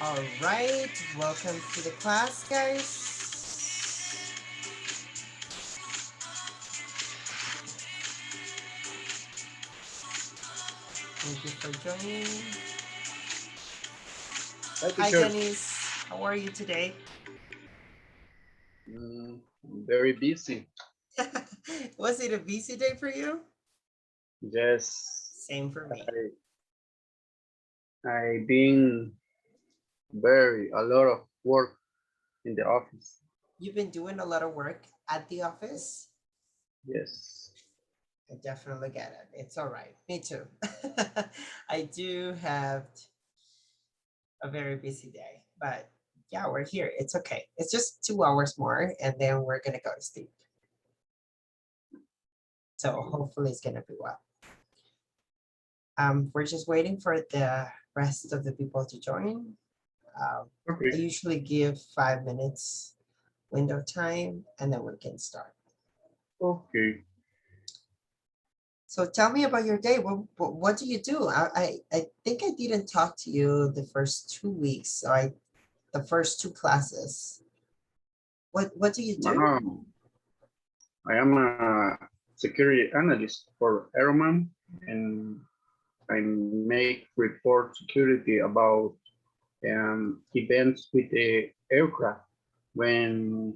All right, welcome to the class, guys. Thank you for joining. Hi, Hi, teacher. Denise. How are you today? Very busy. Was it a busy day for you? Yes, Same for me. I been very a lot of work in the office. You've been doing a lot of work at the office. Yes. I definitely get it. It's all right. Me too. I do have a very busy day, but yeah, we're here. It's okay. It's just 2 hours more, and then we're gonna go to sleep. So hopefully it's gonna be well. We're just waiting for the rest of the people to join. I Okay. usually give 5 minutes window time, and then we can start. Okay. So tell me about your day. What do you do? I think I didn't talk to you the first 2 weeks. So the first two classes. What do you do? I am a security analyst for Aeroman, and I make report security about events with the aircraft when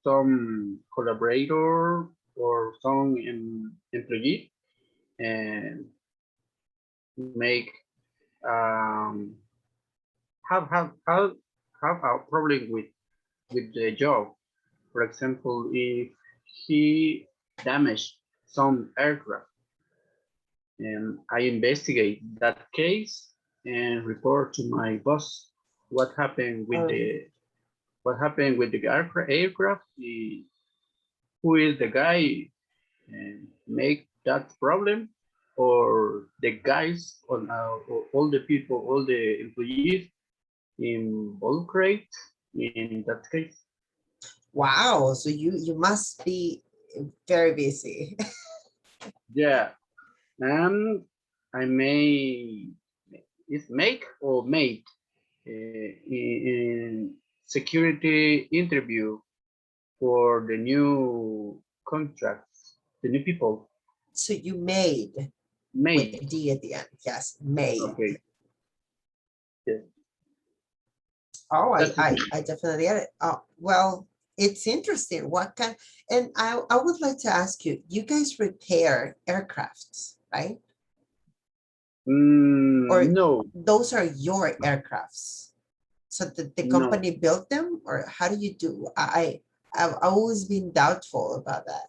some collaborator or some employee and make um, have a problem with the job. For example, if he damaged some aircraft, and I investigate that case and report to my boss what happened with Oh, the aircraft, who is the guy and make that problem, or the guys on all the people, all the employees involved in that case. wow. So you must be very busy. Yeah, and I may is make or made in security interview for the new contracts, the new people So you made with a made. D at the end. Yes, made. Okay, yes, Oh, that's it. I definitely get it. Oh, well, it's interesting. What kind, and I would like to ask you, you guys repair aircrafts, right? Or No, those are your aircrafts? So the no. company built them, or how do you do? I've always been doubtful about that.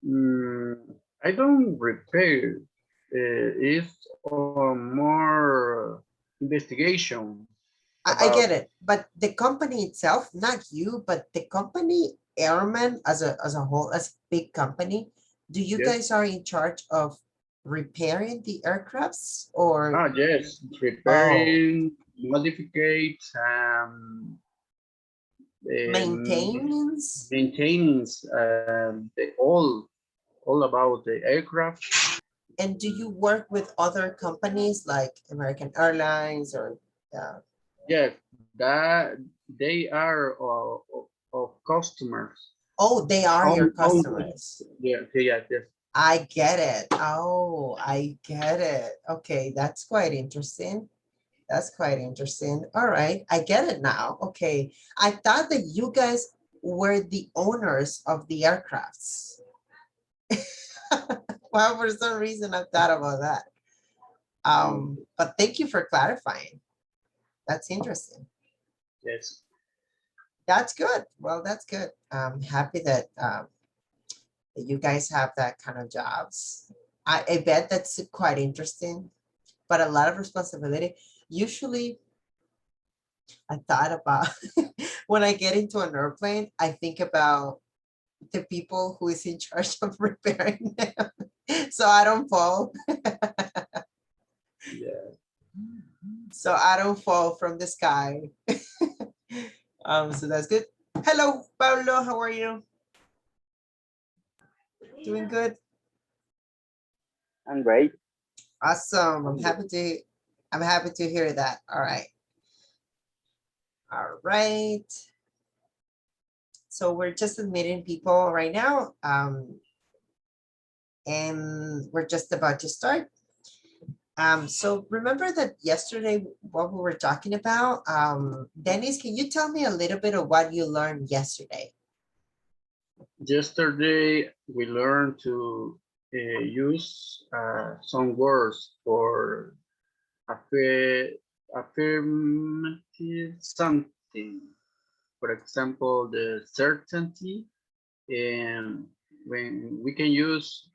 Mm, I don't repair. It's more investigation I about. get it, but the company itself, not you, but the company Airman as a whole, as a big company, do you Yes. guys are in charge of repairing the aircrafts or Yes. oh Repairing, modificate, maintenance? maintaining all about the aircraft. And do you work with other companies like American Airlines or Yes, that they are of customers. oh, they are your Own, customers. yeah, yes, yes. I get it. Oh, I get it. Okay, that's quite interesting. That's quite interesting. All right, I get it now. Okay, I thought that you guys were the owners of the aircrafts. Well, for some reason, I thought about that. But thank you for clarifying. That's interesting. Yes. That's good. Well, that's good. I'm happy that you guys have that kind of jobs. I bet that's quite interesting, but a lot of responsibility. Usually, I thought about when I get into an airplane, I think about the people who is in charge of repairing them so I don't fall. Yeah. So I don't fall from the sky. So that's good. Hello, Paulo. How are you? Doing good? I'm great. Awesome. I'm I'm good. happy to. I'm happy to hear that. All right. All right. So we're just admitting people right now. And we're just about to start. So remember that yesterday, what we were talking about? Dennis, can you tell me a little bit of what you learned yesterday? Yesterday, we learned to use some words for affirmative something. For example, the certainty, and when we can use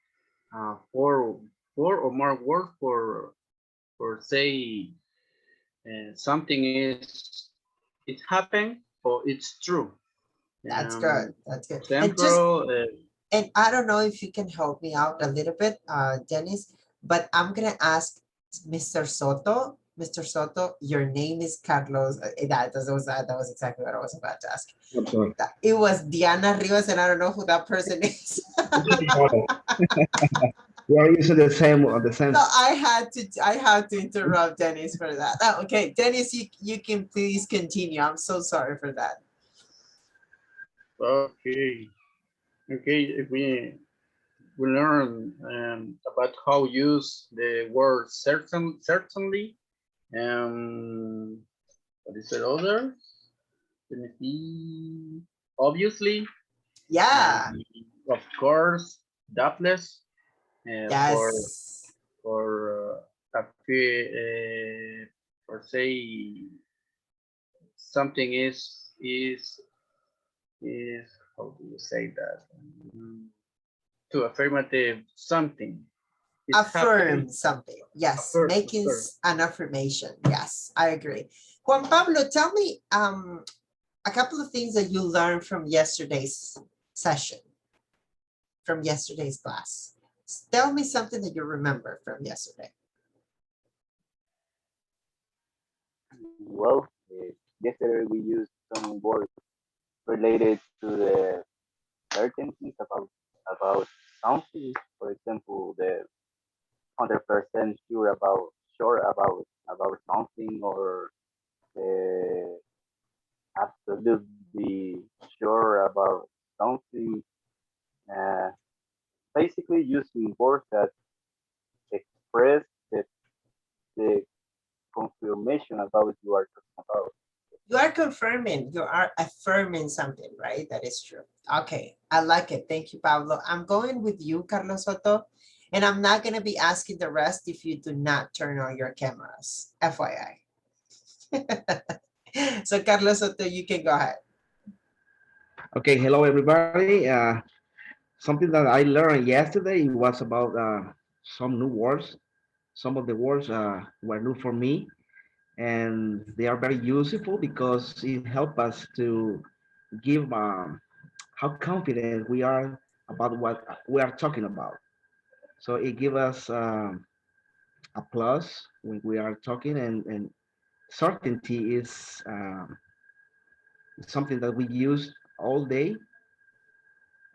four or more words for say something is it happened or it's true. That's good. That's good. And just Example, and I don't know if you can help me out a little bit, Dennis, but I'm gonna ask Mr. Soto. Mr. Soto, your name is Carlos. That was exactly what I was about to ask. I'm sorry. It was Diana Rivas, and I don't know who that person is. We are using the same. So I had to interrupt Dennis for that. Oh, okay, Dennis, you can please continue. I'm so sorry for that. okay, okay. We learn about how use the word certainly. What is the other? Let me see. Obviously, Yeah. and of course, doubtless Yes. for for say something is how do you say that? To affirmative something is happening. Affirm something. Yes. Affirm, Making affirm. an affirmation. Yes, I agree. Juan Pablo, tell me a couple of things that you learned from yesterday's session, from yesterday's class. Tell me something that you remember from yesterday. Well, yesterday we used some words related to the certainties about something. For example, the 100% sure about something, or the absolutely sure about something. Uh, Basically, using words that express the confirmation about what you are talking about. You are confirming, you are affirming something, right? That is true. Okay, I like it. Thank you, Pablo. I'm going with you, Carlos Soto, and I'm not going to be asking the rest if you do not turn on your cameras, FYI. So, Carlos Soto, you can go ahead. Okay, hello everybody. Something that I learned yesterday was about some new words. Some of the words were new for me, and they are very useful because it helps us to give how confident we are about what we are talking about. So it gives us a plus when we are talking, and certainty is something that we use all day.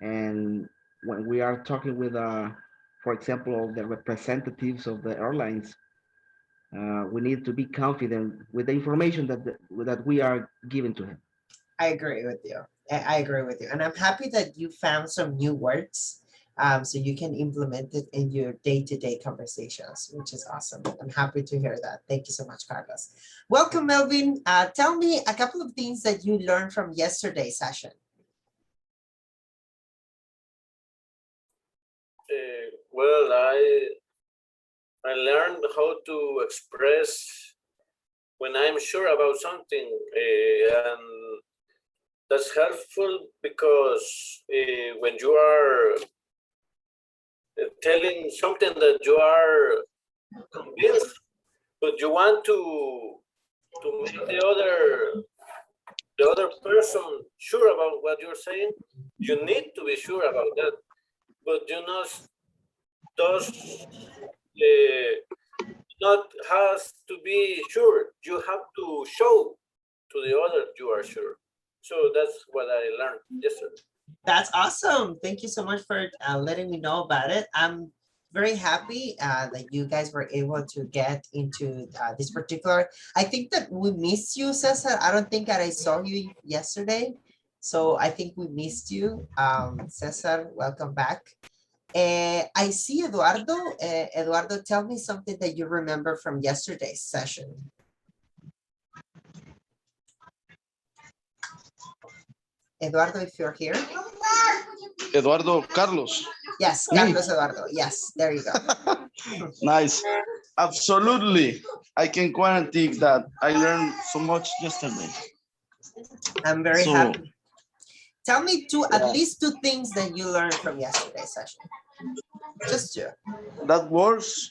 And when we are talking with, for example, the representatives of the airlines, we need to be confident with the information that we are giving to him. I agree with you. I agree with you. And I'm happy that you found some new words so you can implement it in your day-to-day conversations, which is awesome. I'm happy to hear that. Thank you so much, Carlos. Welcome, Melvin. Tell me a couple of things that you learned from yesterday's session. Well, I learned how to express when I'm sure about something, and that's helpful because when you are telling something that you are convinced, but you want to make the other person sure about what you're saying, you need to be sure about that. But you know, does not has to be sure. You have to show to the other you are sure. So that's what I learned yesterday. That's awesome. Thank you so much for letting me know about it. very happy that you guys were able to get into this particular. I think that we missed you, Cesar. I don't think that I saw you yesterday. So I think we missed you. Cesar, welcome back. I see Eduardo. Eduardo, tell me something that you remember from yesterday's session. Eduardo, if you're here. Eduardo Carlos. Yes, Me. Carlos Eduardo. Yes, there you go. Nice. Absolutely. I can guarantee that I learned so much yesterday. I'm very So, happy. Tell me at yeah, least two things that you learned from yesterday's session. Just two. that works.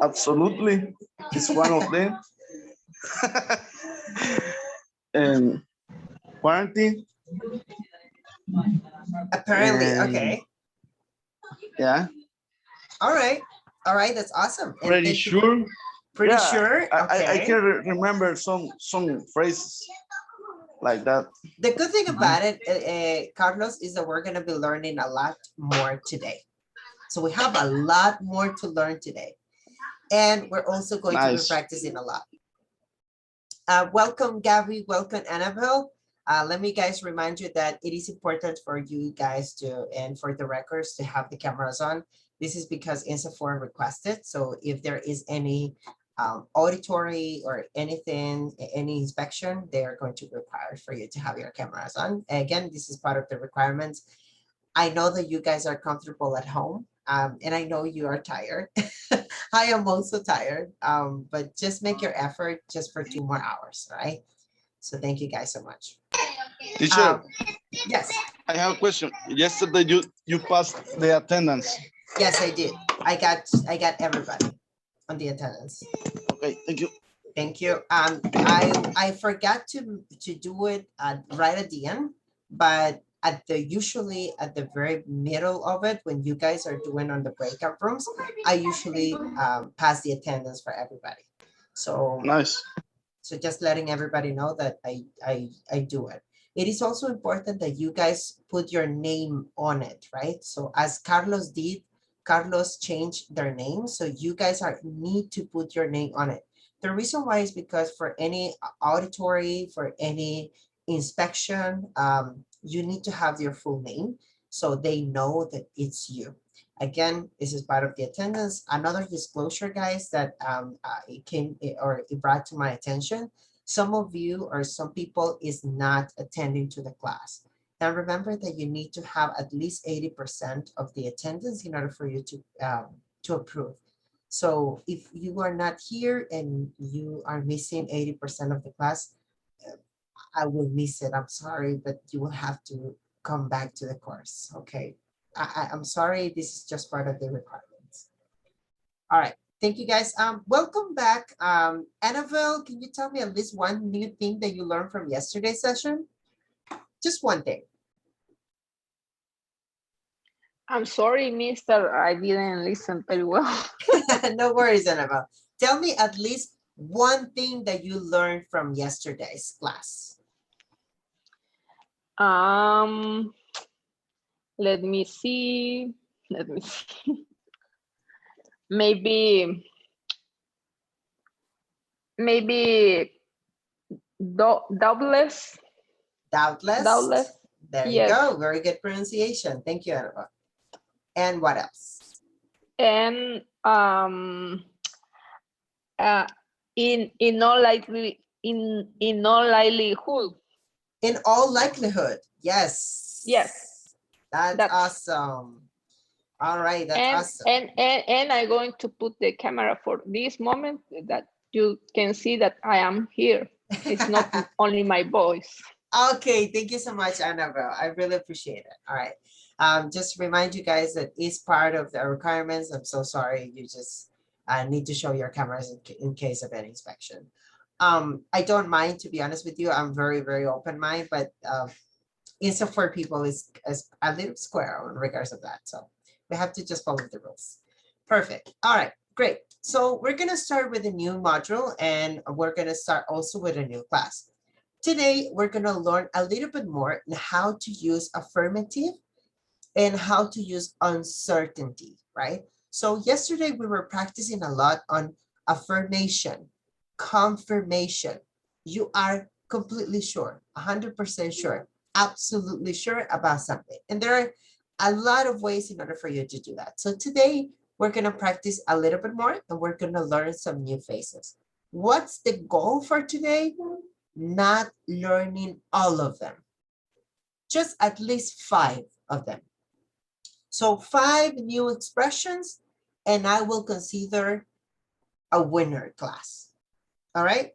Absolutely. It's one of them. And quarantine. Apparently, And okay. yeah, All right. All right, that's awesome. And pretty thank you. sure. Pretty Yeah, sure. I Okay. can remember some phrases like that. The good thing Mhm. about it, Carlos, is that we're going to be learning a lot more today. So we have a lot more to learn today. And we're also going to be Nice. practicing a lot. Welcome, Gabby. Welcome, Annabelle. Let me guys remind you that it is important for you guys to, and for the records to have the cameras on. This is because INSAFORM requested. So if there is any auditory or anything, any inspection, they are going to require for you to have your cameras on. Again, this is part of the requirements. I know that you guys are comfortable at home, and I know you are tired. I am also tired, but just make your effort just for 2 more hours, all right? So thank you guys so much. Teacher, Yes, I have a question. Yesterday you passed the attendance. yes, I did. I got everybody on the attendance. Okay, thank you. Thank you. I forgot to do it right at the end, but usually at the very middle of it, when you guys are doing on the breakout rooms, I usually pass the attendance for everybody. So Nice. so just letting everybody know that I do it. It is also important that you guys put your name on it, right? So as Carlos did, Carlos changed their name. So you guys need to put your name on it. The reason why is because for any auditory, for any inspection, you need to have your full name so they know that it's you. Again, this is part of the attendance. Another disclosure, guys, that it brought to my attention. Some of you or some people is not attending to the class. And remember that you need to have at least 80% of the attendance in order for you to approve. So if you are not here and you are missing 80% of the class, I will miss it. I'm sorry, but you will have to come back to the course. Okay. I'm sorry. This is just part of the requirements. All right. Thank you guys. Welcome back. Annabelle, can you tell me at least one new thing that you learned from yesterday's session? Just one thing. I'm sorry, mister. I didn't listen very well. No worries, Annabelle. Tell me at least one thing that you learned from yesterday's class. Let me see. Let me see. Maybe doubtless. Doubtless. There you Yes. go. Very good pronunciation. Thank you, Annabelle. And what else? And in all likelihood. In all likelihood, yes. Yes. That's awesome. All right, that's awesome. And I'm going to put the camera for this moment that you can see that I am here. It's not only my voice. Okay, thank you so much, Annabelle. I really appreciate it. All right. Just remind you guys that is part of the requirements. I'm so sorry. You just need to show your cameras in case of any inspection. I don't mind, to be honest with you. I'm very, very open mind, but INSA for people is a little square in regards of that. So we have to just follow the rules. Perfect. All right, great. So we're going to start with a new module and we're going to start also with a new class. Today, we're going to learn a little bit more on how to use affirmative and how to use uncertainty, right? So yesterday we were practicing a lot on affirmation, confirmation. You are completely sure, 100% sure, absolutely sure about something. And there are a lot of ways in order for you to do that. So today we're going to practice a little bit more and we're going to learn some new phrases. What's the goal for today? Not learning all of them, just at least 5 of them. So 5 new expressions and I will consider a winner class. All right.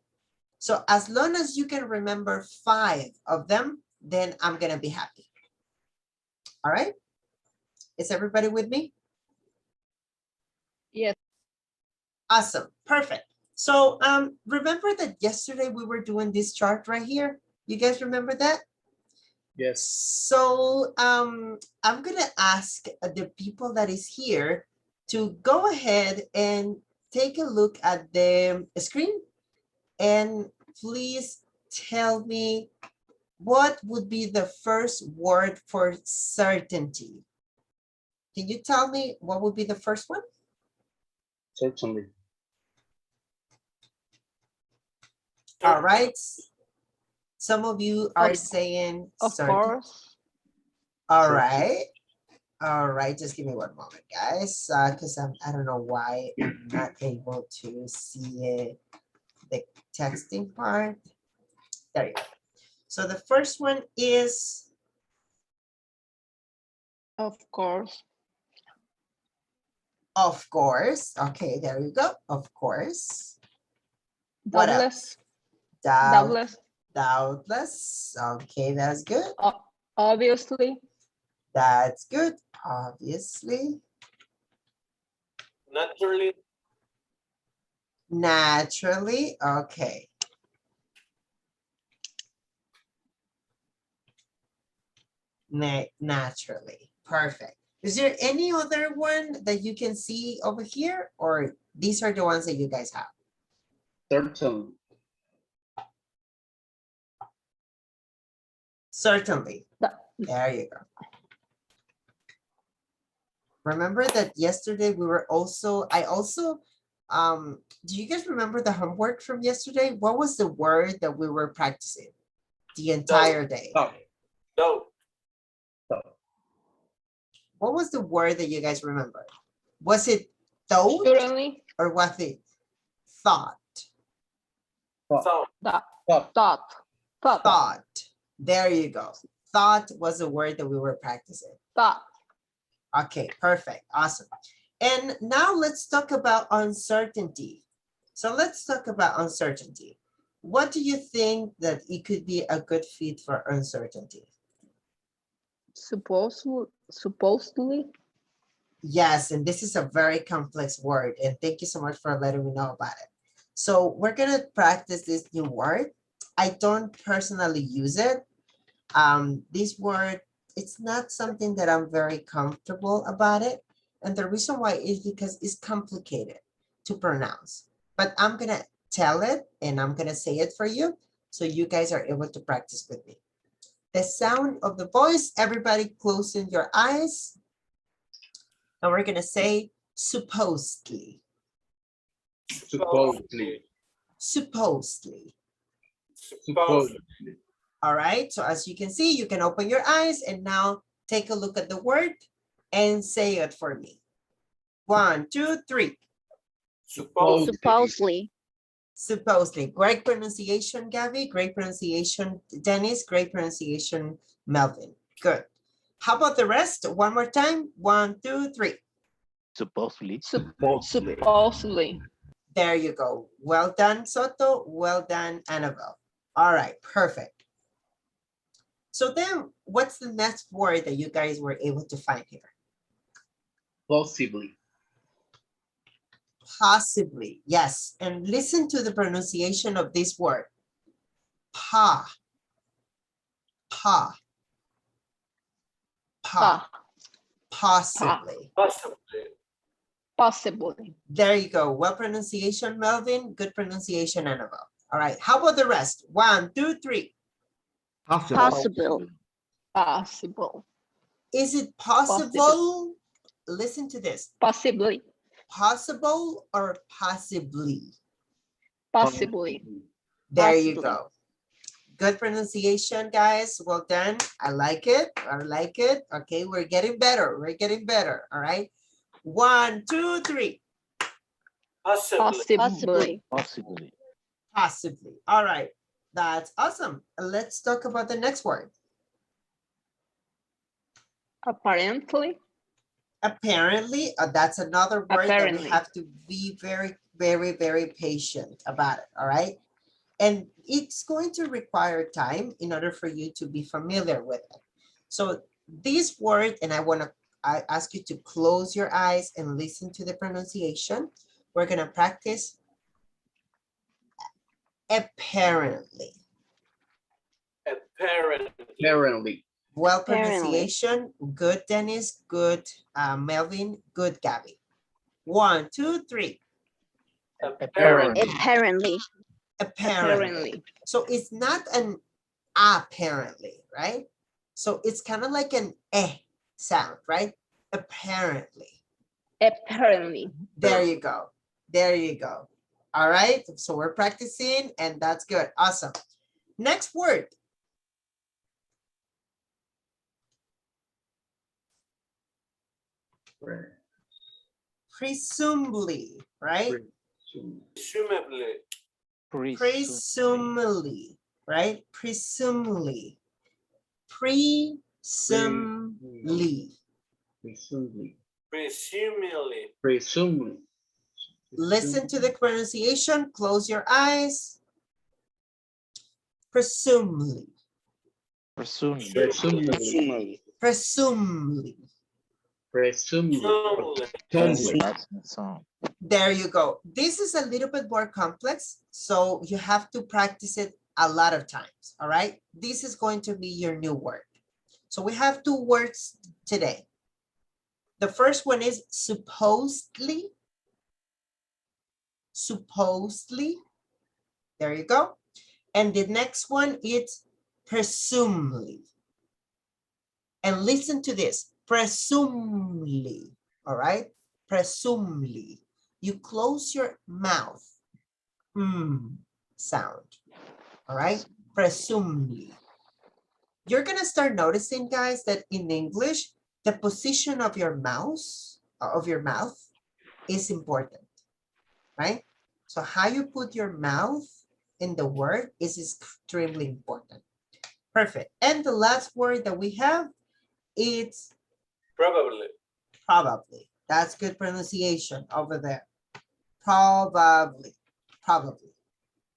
So as long as you can remember 5 of them, then I'm going to be happy. All right. Is everybody with me? Yes. Awesome. Perfect. So remember that yesterday we were doing this chart right here. You guys remember that? Yes. So I'm gonna ask the people that is here to go ahead and take a look at the screen and please tell me what would be the first word for certainty. Can you tell me what would be the first one? Certainly. All right. Some of you are saying Of certain. course. All right. All right, just give me one moment, guys, because I don't know why I'm not able to see the texting part. There you go. So the first one is, Of course. of course. Okay, there you go. Of course. What Doubtless. else? Doubtless. Doubtless. Okay, that's good. Obviously. That's good. Obviously. Naturally. Naturally. Okay. Naturally. Perfect. Is there any other one that you can see over here, or these are the ones that you guys have? Certainly. Certainly. There you go. Remember that yesterday we were also, do you guys remember the homework from yesterday? What was the word that we were practicing the entire day? Oh. No. What was the word that you guys remember? Was it thought Certainly. or was it thought? Thought. Thought. There you go. Thought was the word that we were practicing. Thought. Okay, perfect. Awesome. And now let's talk about uncertainty. So let's talk about uncertainty. What do you think that it could be a good fit for uncertainty? Supposedly. Yes, and this is a very complex word. And thank you so much for letting me know about it. So we're going to practice this new word. I don't personally use it. This word, it's not something that I'm very comfortable about it. And the reason why is because it's complicated to pronounce. But I'm going to tell it and I'm going to say it for you so you guys are able to practice with me. The sound of the voice, everybody closing your eyes. And we're going to say supposedly. Supposedly. Supposedly. Supposedly. All right, so as you can see, you can open your eyes and now take a look at the word and say it for me. 1, 2, 3. Supposedly. Supposedly. Great pronunciation, Gabby. Great pronunciation, Dennis. Great pronunciation, Melvin. Good. How about the rest? One more time. 1, 2, 3. Supposedly. Supposedly. There you go. Well done, Soto. Well done, Annabelle. All right, perfect. So then what's the next word that you guys were able to find here? Possibly. Possibly, yes. And listen to the pronunciation of this word. Pa. Pa. Pa. Possibly. Possibly. There you go. Well pronunciation, Melvin. Good pronunciation, Annabelle. All right. How about the rest? 1, 2, 3. Possible. Is it possible listen to this. Possibly. Possible or possibly? Possibly. There you Possibly. go. Good pronunciation, guys. Well done. I like it. I like it. Okay, we're getting better. We're getting better. All right. 1, 2, 3. Possibly. Possibly. Possibly. Possibly. All right. That's awesome. Let's talk about the next word. Apparently. Apparently, that's another word that we Apparently. have to be very, very, very patient about it. All right. And it's going to require time in order for you to be familiar with it. So this word, and I ask you to close your eyes and listen to the pronunciation. We're going to practice apparently. Apparently. Apparently. Well, Apparently. pronunciation, good Dennis, good Melvin, good Gabby. 1, 2, 3. Apparently. Apparently. Apparently. So it's not an apparently, right? So it's kind of like an eh sound, right? Apparently. Apparently. There you go. There you go. All right. So we're practicing and that's good. Awesome. Next word. Presumably, right? Presumably. Presumably, right? Presumably. Presumably. Presumably. Presumably. Presumably. Listen to the pronunciation. Close your eyes. Presumably. Presumably. Presumably. Presumably. Presumably. Presumably. That's the song. There you go. This is a little bit more complex, so you have to practice it a lot of times, all right? This is going to be your new word. So we have 2 words today. The first one is supposedly. Supposedly. There you go. And the next one is presumably. And listen to this, presumably, all right? Presumably. You close your mouth, sound, all right? Presumably. You're gonna start noticing, guys, that in English, the position of your mouth is important, right? So how you put your mouth in the word is extremely important. Perfect. And the last word that we have, it's Probably. probably. That's good pronunciation over there. Probably. Probably.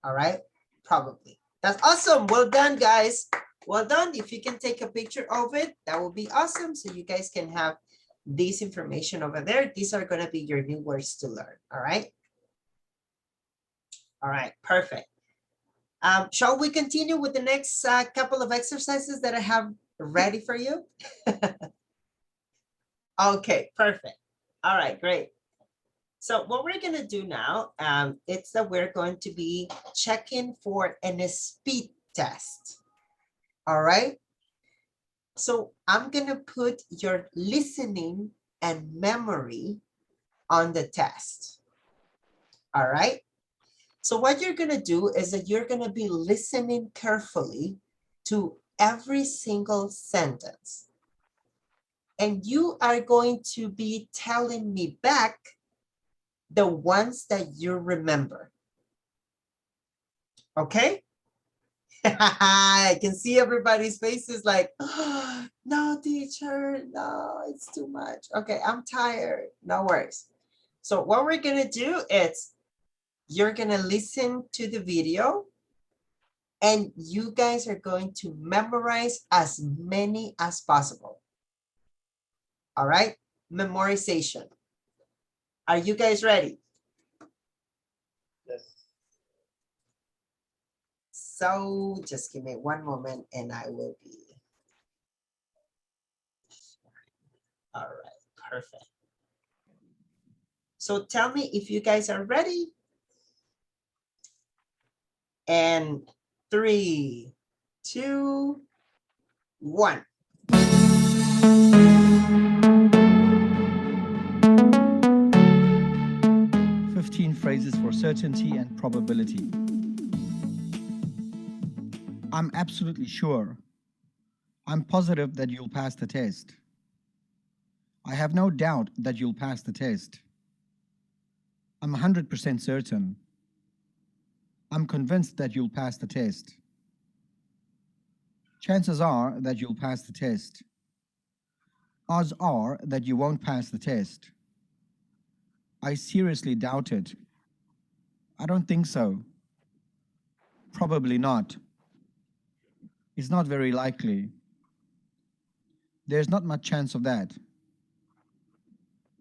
All right. Probably. That's awesome. Well done, guys. Well done. If you can take a picture of it, that would be awesome. So you guys can have this information over there. These are going to be your new words to learn. All right. All right. Perfect. Shall we continue with the next couple of exercises that I have ready for you? Okay, perfect. All right, great. So what we're going to do now, it's that we're going to be checking for a speed test. All right. So I'm going to put your listening and memory on the test. All right. So what you're going to do is that you're going to be listening carefully to every single sentence. And you are going to be telling me back the ones that you remember. Okay? I can see everybody's faces like, oh, no, teacher, no, it's too much. Okay, I'm tired. No worries. So what we're going to do is you're going to listen to the video and you guys are going to memorize as many as possible. All right, memorization. Are you guys ready? Yes. So just give me one moment and I will be. All right, perfect. So tell me if you guys are ready. And 3, 2, 1. 15 phrases for certainty and probability. I'm absolutely sure. I'm positive that you'll pass the test. I have no doubt that you'll pass the test. I'm 100% certain. I'm convinced that you'll pass the test. Chances are that you'll pass the test. Odds are that you won't pass the test. I seriously doubt it. I don't think so. Probably not. It's not very likely. There's not much chance of that.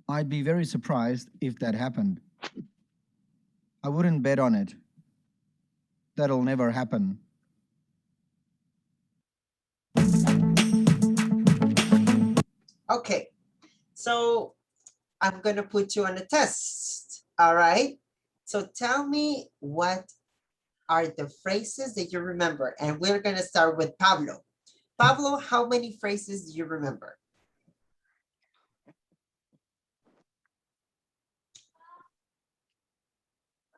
I'd be very surprised if that happened. I wouldn't bet on it. That'll never happen. Okay, so I'm gonna put you on a test, all right? So tell me what are the phrases that you remember? And we're gonna start with Pablo. Pablo, how many phrases do you remember?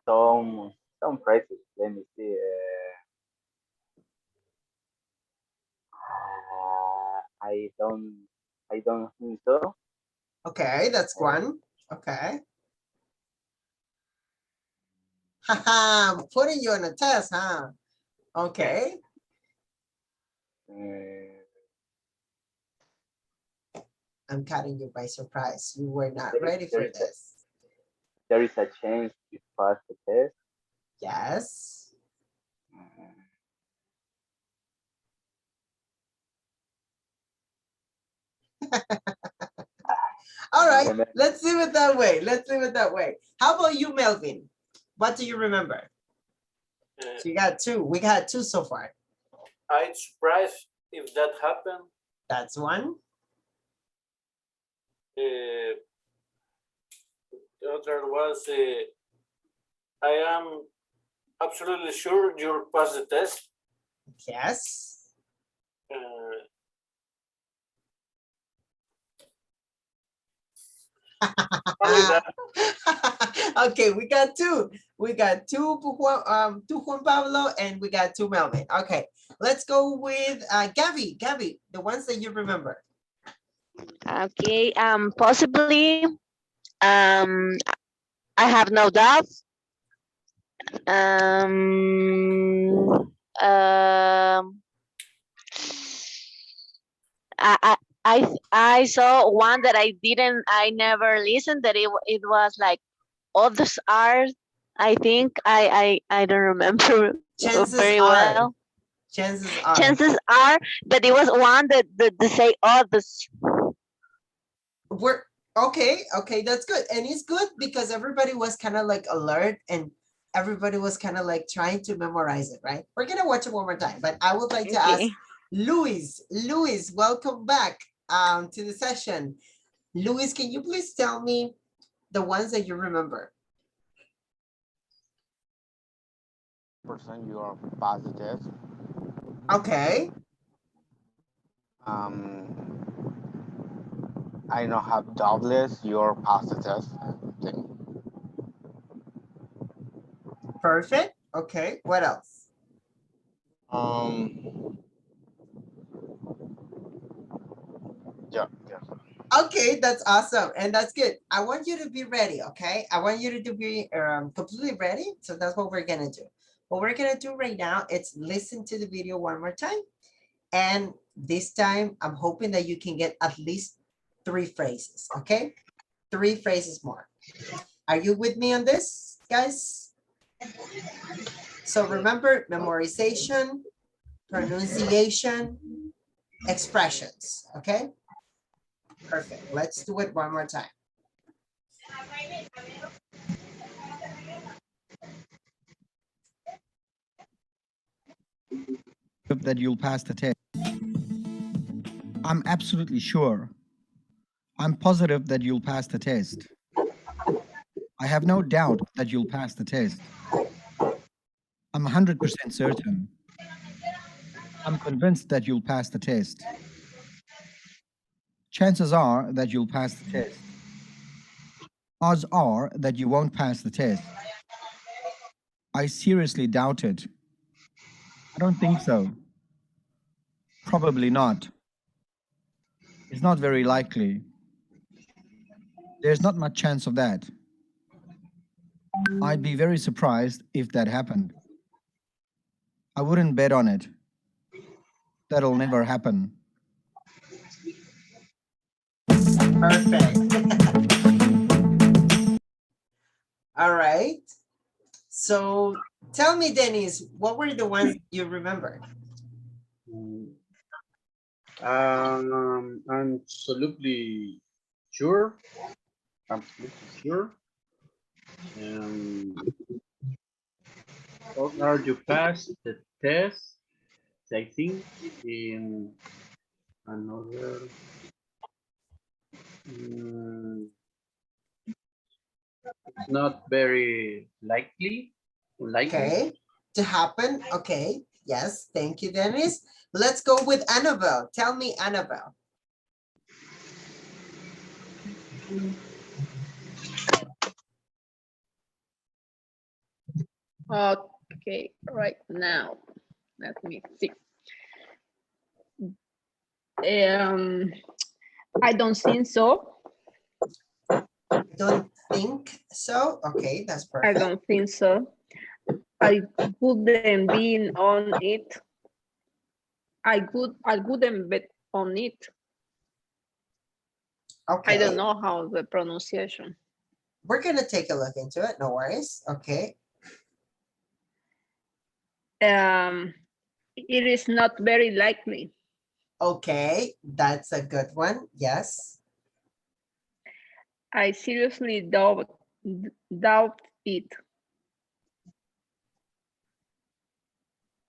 Some phrases. Let me see. I don't think so. Okay, that's one. Okay. Haha, I'm putting you on a test, huh? Okay. I'm cutting you by surprise. You were not ready for this. There is a chance to pass the test. Yes. All right, let's leave it that way. Let's leave it that way. How about you, Melvin? What do you remember? So you got two. We got two so far. I'm surprised if that happened. That's one. The other was, I am absolutely sure you'll pass the test. Yes. Okay, we got two. We got two Juan Pablo, and we got two Melvin. Okay, let's go with Gabby. Gabby, the ones that you remember. Okay, possibly, I have no doubt. I, I saw one that I never listened, that it was like, others are, I think, I don't remember Chances very are. well. Chances are. Chances are, but it was one that say others. We're okay, that's good. And it's good because everybody was kind of like alert and everybody was kind of like trying to memorize it, right? We're gonna watch it one more time, but I would like to ask Luis. Luis, welcome back to the session. Luis, can you please tell me the ones that you remember? Percent you are positive. Okay. I don't have doubtless you're positive. Thing. Perfect. Okay. What else? Yeah. Okay, that's awesome. And that's good. I want you to be ready, okay? I want you to be completely ready. So that's what we're gonna do. What we're gonna do right now is listen to the video one more time. And this time, I'm hoping that you can get at least 3 phrases, okay? 3 phrases more. Are you with me on this, guys? So remember, memorization, pronunciation, expressions, okay? Perfect. Let's do it one more time. That you'll pass the test. I'm absolutely sure. I'm positive that you'll pass the test. I have no doubt that you'll pass the test. I'm 100% certain. I'm convinced that you'll pass the test. Chances are that you'll pass the test. Odds are that you won't pass the test. I seriously doubt it. I don't think so. Probably not. It's not very likely. There's not much chance of that. I'd be very surprised if that happened. I wouldn't bet on it. That'll never happen. Perfect. All right. So tell me, Dennis, what were the ones you remember? Absolutely sure. Absolutely sure. How are you pass the test? I think in another. It's not very likely. Okay, to happen. Okay, yes, thank you, Dennis. Let's go with Annabelle. Tell me, Annabelle. Okay, right now, let me see. I don't think so. Don't think so. Okay, that's I perfect. don't think so. I wouldn't be on it. I wouldn't bet on it. Okay. I don't know how the pronunciation. We're gonna take a look into it. No worries. Okay. It is not very likely. Okay, that's a good one. Yes. I seriously doubt it.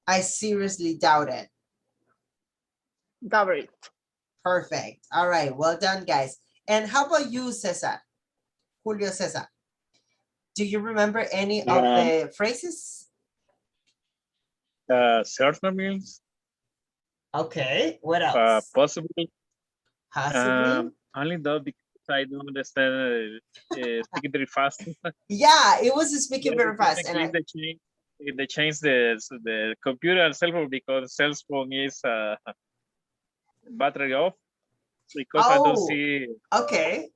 I seriously doubt it. Doubt it. Perfect. All right. Well done, guys. And how about you, Cesar? Julio Cesar. Do you remember any of the phrases? Certainly, Okay. What else? possibly. Possibly. Only though because I don't understand speaking very fast. Yeah, it was speaking Yeah, very fast. And they change the computer and cell phone because cell phone is battery off because I don't see. Okay.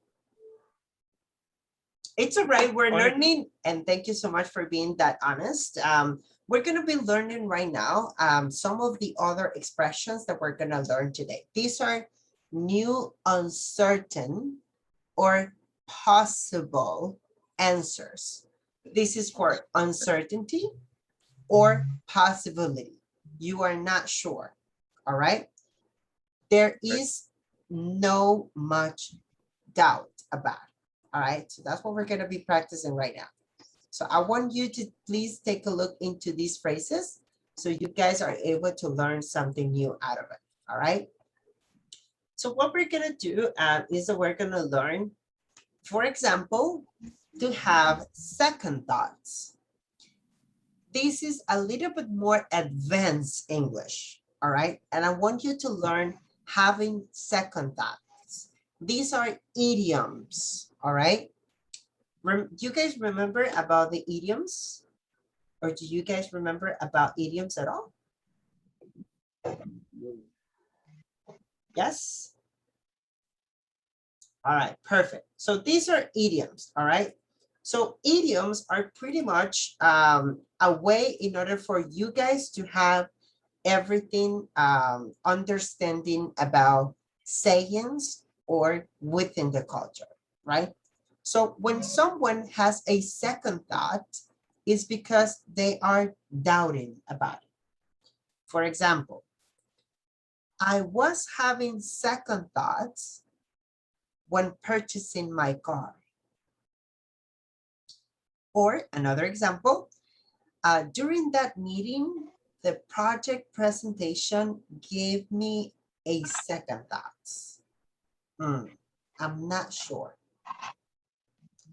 It's all right. We're Only- learning, and thank you so much for being that honest. We're going to be learning right now some of the other expressions that we're going to learn today. These are new, uncertain, or possible answers. This is for uncertainty or possibility. You are not sure. All right. There is no much doubt about it. All right, so that's what we're going to be practicing right now. So I want you to please take a look into these phrases so you guys are able to learn something new out of it. All right. So what we're going to do is that we're going to learn, for example, to have second thoughts. This is a little bit more advanced English. All right. And I want you to learn having second thoughts. These are idioms. All right. Do you guys remember about the idioms? Or do you guys remember about idioms at all? Yes? All right, perfect. So these are idioms, all right? So idioms are pretty much a way in order for you guys to have everything understanding about sayings or within the culture, right? So when someone has a second thought, it's because they are doubting about it. For example, I was having second thoughts when purchasing my car. Or another example, during that meeting, the project presentation gave me a second thoughts. I'm not sure.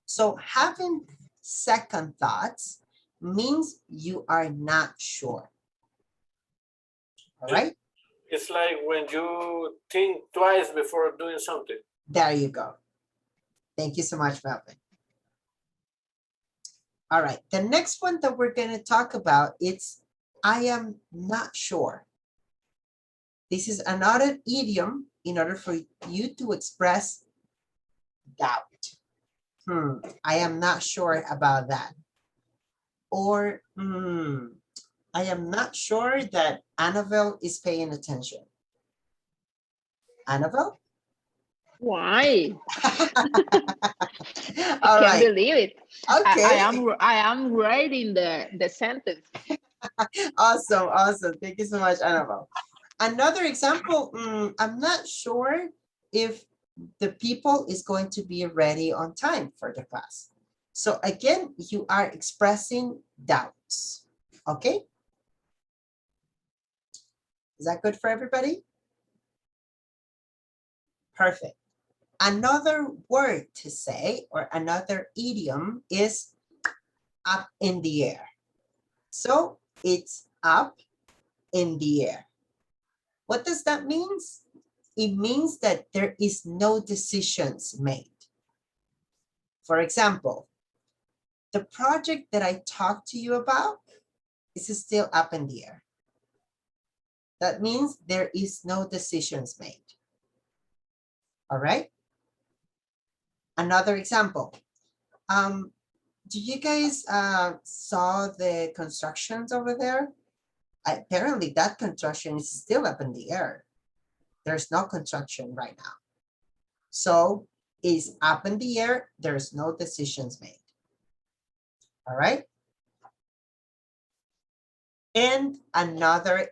So having second thoughts means you are not sure. All right? It's like when you think twice before doing something. There you go. Thank you so much, Melvin. All right, the next one that we're going to talk about, it's I am not sure. This is another idiom in order for you to express doubt. I am not sure about that. Or I am not sure that Annabelle is paying attention. Annabelle? Why? All I can't right. believe it. Okay. I am writing the sentence. Awesome, awesome. Thank you so much, Annabelle. Another example, I'm not sure if the people is going to be ready on time for the class. So again, you are expressing doubts, okay? Is that good for everybody? Perfect. Another word to say or another idiom is up in the air. So it's up in the air. What does that mean? It means that there is no decisions made. For example, the project that I talked to you about is still up in the air. That means there is no decisions made. All right. Another example. Do you guys saw the constructions over there? Apparently that construction is still up in the air. There's no construction right now. So it's up in the air. There's no decisions made. All right. And another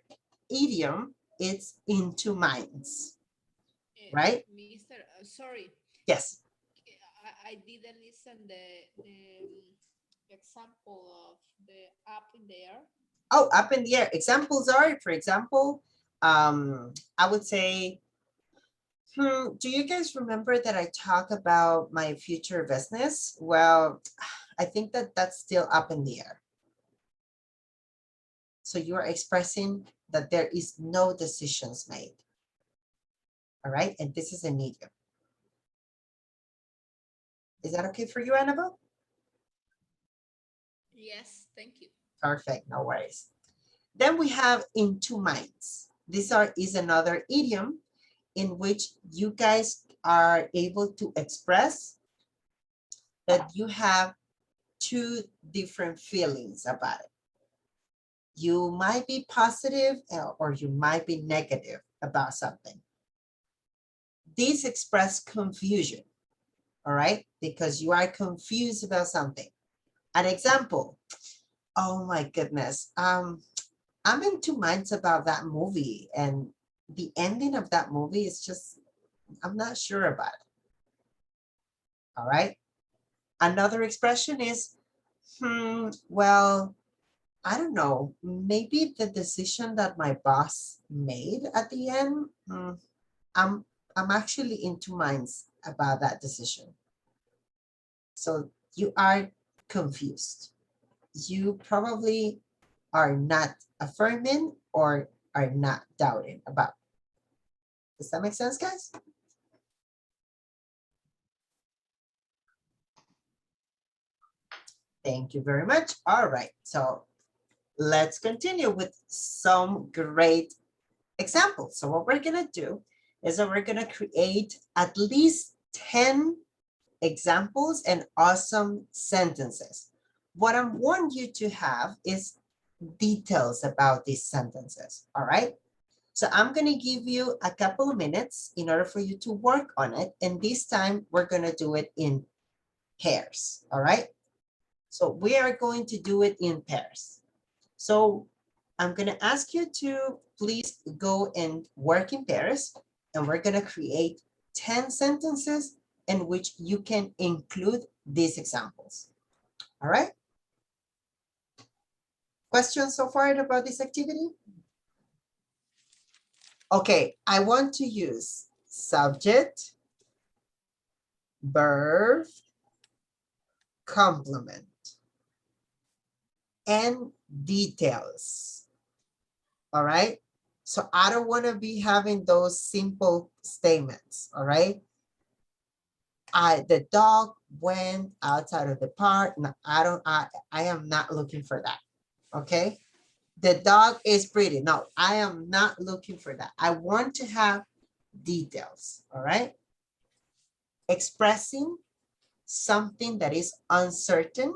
idiom, it's in two minds, right? Mr. Sorry, Yes. I didn't listen the example of the up in the air. Oh, up in the air. Examples are, for example, I would say, do you guys remember that I talk about my future business? Well, I think that that's still up in the air. So you are expressing that there is no decisions made. All right, and this is an idiom. Is that okay for you, Annabelle? Yes, thank you. Perfect, no worries. Then we have in two minds. This is another idiom in which you guys are able to express that you have two different feelings about it. You might be positive or you might be negative about something. These express confusion, all right? Because you are confused about something. An example, oh my goodness, I'm in two minds about that movie, and the ending of that movie is just, I'm not sure about it. All right. Another expression is, well, I don't know, maybe the decision that my boss made at the end, I'm actually in two minds about that decision. So you are confused. You probably are not affirming or are not doubting about. Does that make sense, guys? Thank you very much. All right, so let's continue with some great examples. So what we're gonna do is that we're gonna create at least 10 examples and awesome sentences. What I want you to have is details about these sentences, all right? So I'm gonna give you a couple of minutes in order for you to work on it. And this time we're gonna do it in pairs, all right? So we are going to do it in pairs. So I'm gonna ask you to please go and work in pairs, and we're gonna create 10 sentences in which you can include these examples. All right? Questions so far about this activity? Okay, I want to use subject, verb, complement, and details. All right? So I don't want to be having those simple statements. All right? The dog went outside of the park. No, I am not looking for that. Okay. The dog is pretty. No, I am not looking for that. I want to have details. All right. Expressing something that is uncertain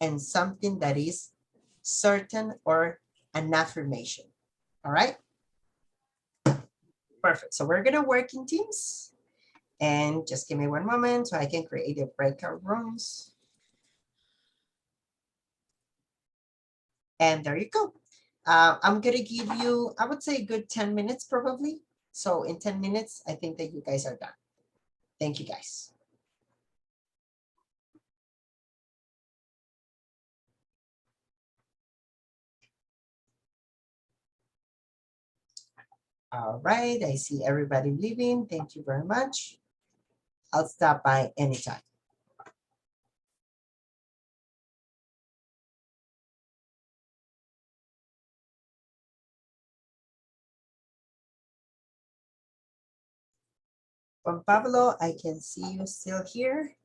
and something that is certain or an affirmation. All right. Perfect. So we're going to work in teams. And just give me one moment so I can create the breakout rooms. And there you go. I'm going to give you, I would say a good 10 minutes probably. So in 10 minutes, I think that you guys are done. Thank you guys. All right, I see everybody leaving. Thank you very much. I'll stop by anytime. Juan Pablo, I can see you still here.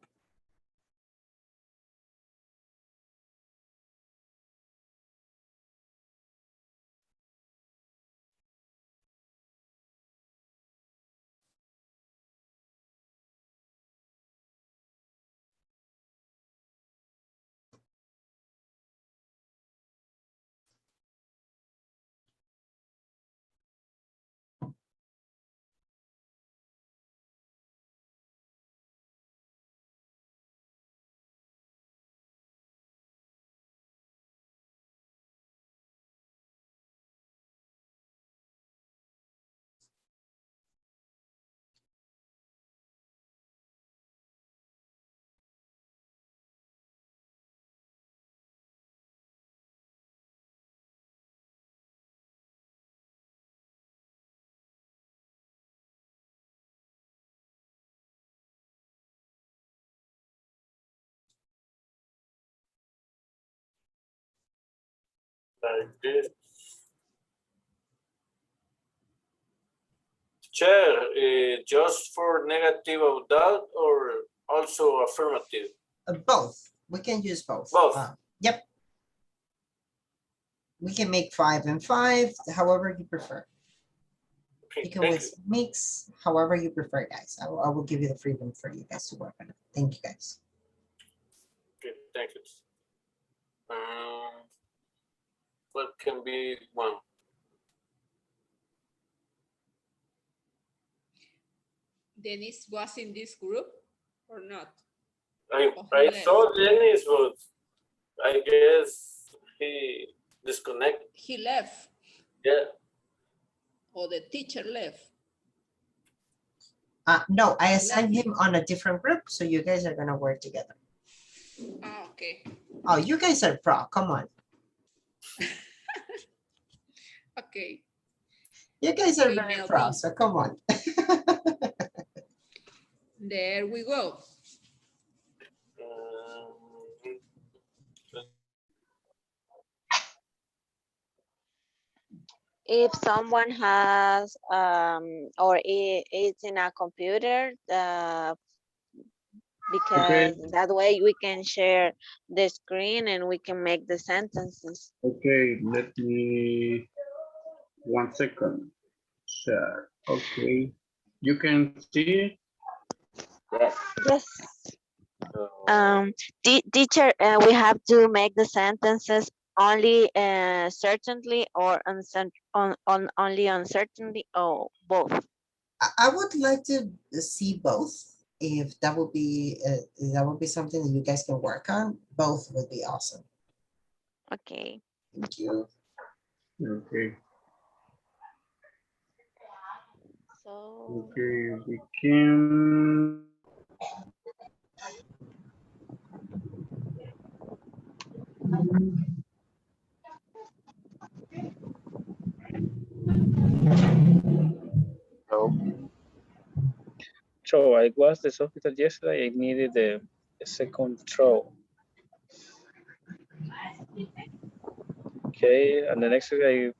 Like this. Chair, just for negative of doubt or also affirmative? Both. We can use both. Both. Yep. We can make 5 and 5, however you prefer. Okay, You can thank always mix however you prefer, guys. I will give you the freedom for you guys to work on it. Thank you, guys. Okay, thank you. What can be one? Dennis was in this group or not? I left. saw Dennis, but I guess he disconnected. He left Yeah. or the teacher left. No, I assigned him on a different group, so you guys are gonna work together. Ah, okay. Oh, you guys are pro. Come on. Okay. You guys are Okay, very Melvin. pro, so come on. There we go. If someone has or it's in a computer, because that way we can share the screen and we can make the sentences. Okay, let me 1 second. Share. Okay. You can see. Yes. Teacher, we have to make the sentences only certainly or only uncertainly or both. I would like to see both. If that would be something that you guys can work on, both would be awesome. Okay. Thank you. Okay. So. Okay, we can. So I was the hospital yesterday. I needed a second throw. Okay, and the next week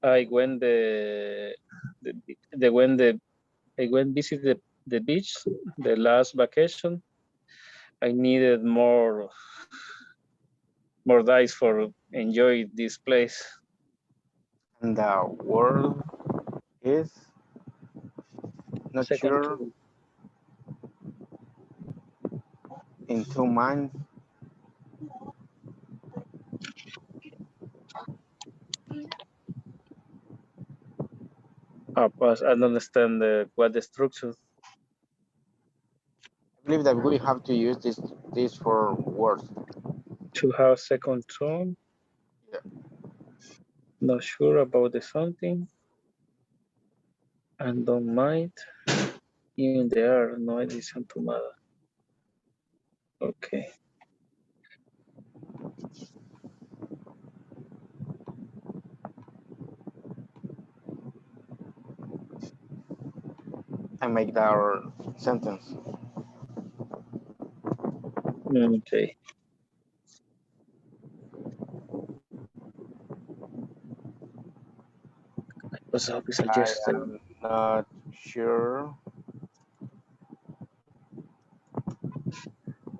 I went I went visit the beach, the last vacation. I needed more days for enjoy this place. And the word is not Second sure, to in 2 months. pass. I don't understand what the structure. I believe that we have to use this for words. To have second tone. Yeah. Not sure about the something. And don't mind. In there, no edición tomada. Okay. And make our sentence. Okay. What's up? Is I suggested. am not sure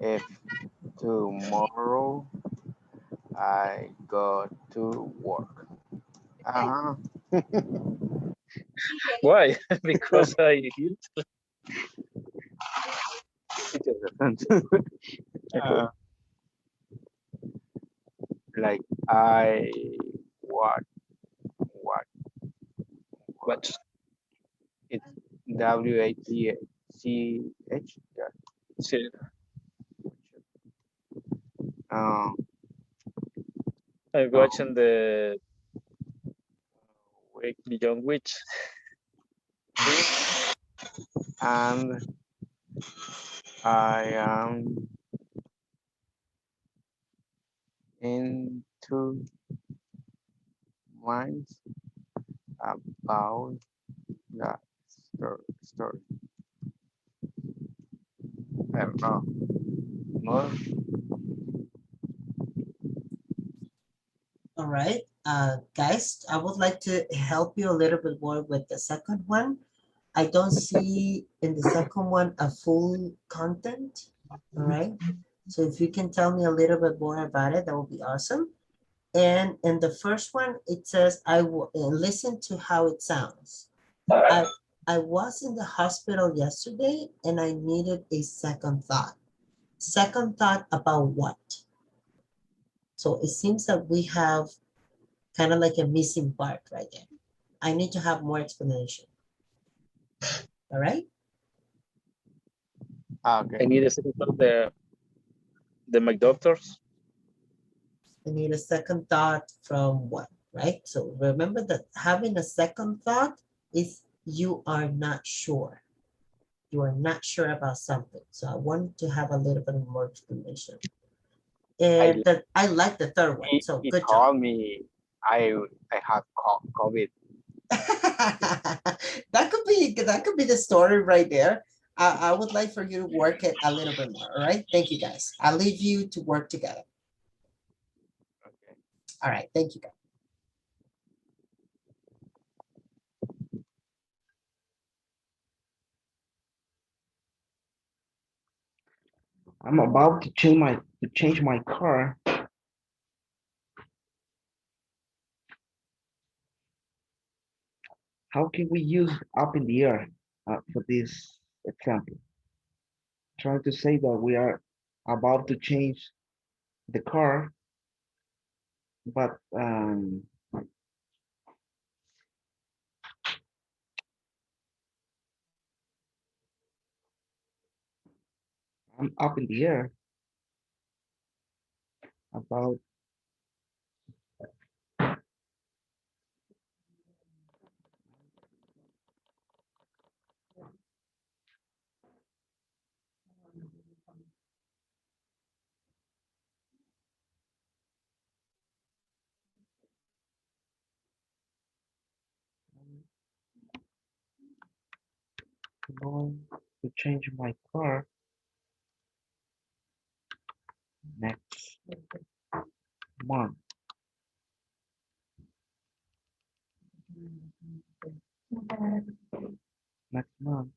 if tomorrow I go to work. Uh-huh. Why? Because I It is a sentence. okay. Like I what Watch. it's WATCH. Yeah. See, Um, I'm um, watching the Weekly Young Witch. and I am into minds about that story. I don't know. More. All right, guys, I would like to help you a little bit more with the second one. I don't see in the second one a full content. All right. So if you can tell me a little bit more about it, that would be awesome. And in the first one, it says, I will listen to how it sounds. I, I was in the hospital yesterday and I needed a second thought. Second thought about what? So it seems that we have kind of like a missing part right there. I need to have more explanation. All right. Okay. I need a second of the McDoctors. I need a second thought from what, right? So remember that having a second thought is you are not sure. You are not sure about something. So I want to have a little bit more explanation. I And I like the third one. So he good job. told me I have COVID. that could be the story right there. I would like for you to work it a little bit more. All right. Thank you guys. I'll leave you to work together. Okay. All right. Thank you guys. I'm about to change my car. How can we use up in the air for this example? Trying to say that we are about to change the car, but I'm up in the air about going to change my car next month. Next month.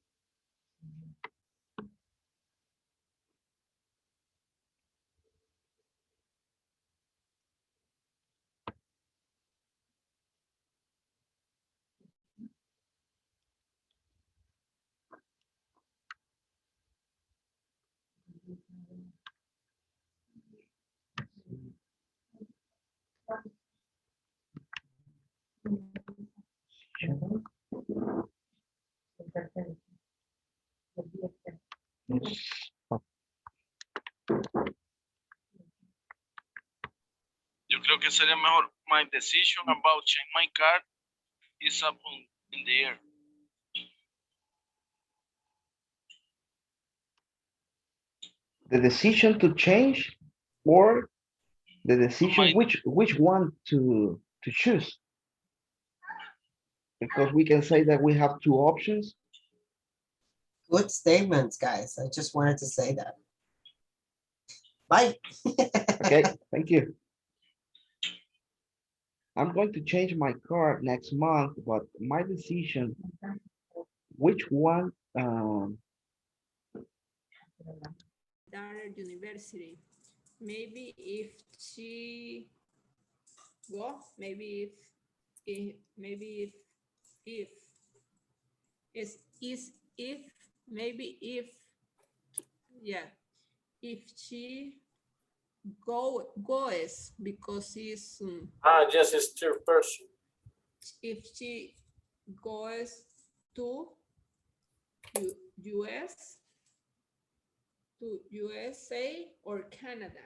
Yo creo que sería mejor. My decision about change my car is up in the air. The decision to change or the decision which one to choose, because we can say that we have two options. Good statements, guys. I just wanted to say that. Bye. Okay, thank you. I'm going to change my car next month, but my decision, which one, Daughter university. Maybe if she go, maybe maybe if is if maybe if yeah, if she goes because it's Just a third person. if she goes to US to USA or Canada.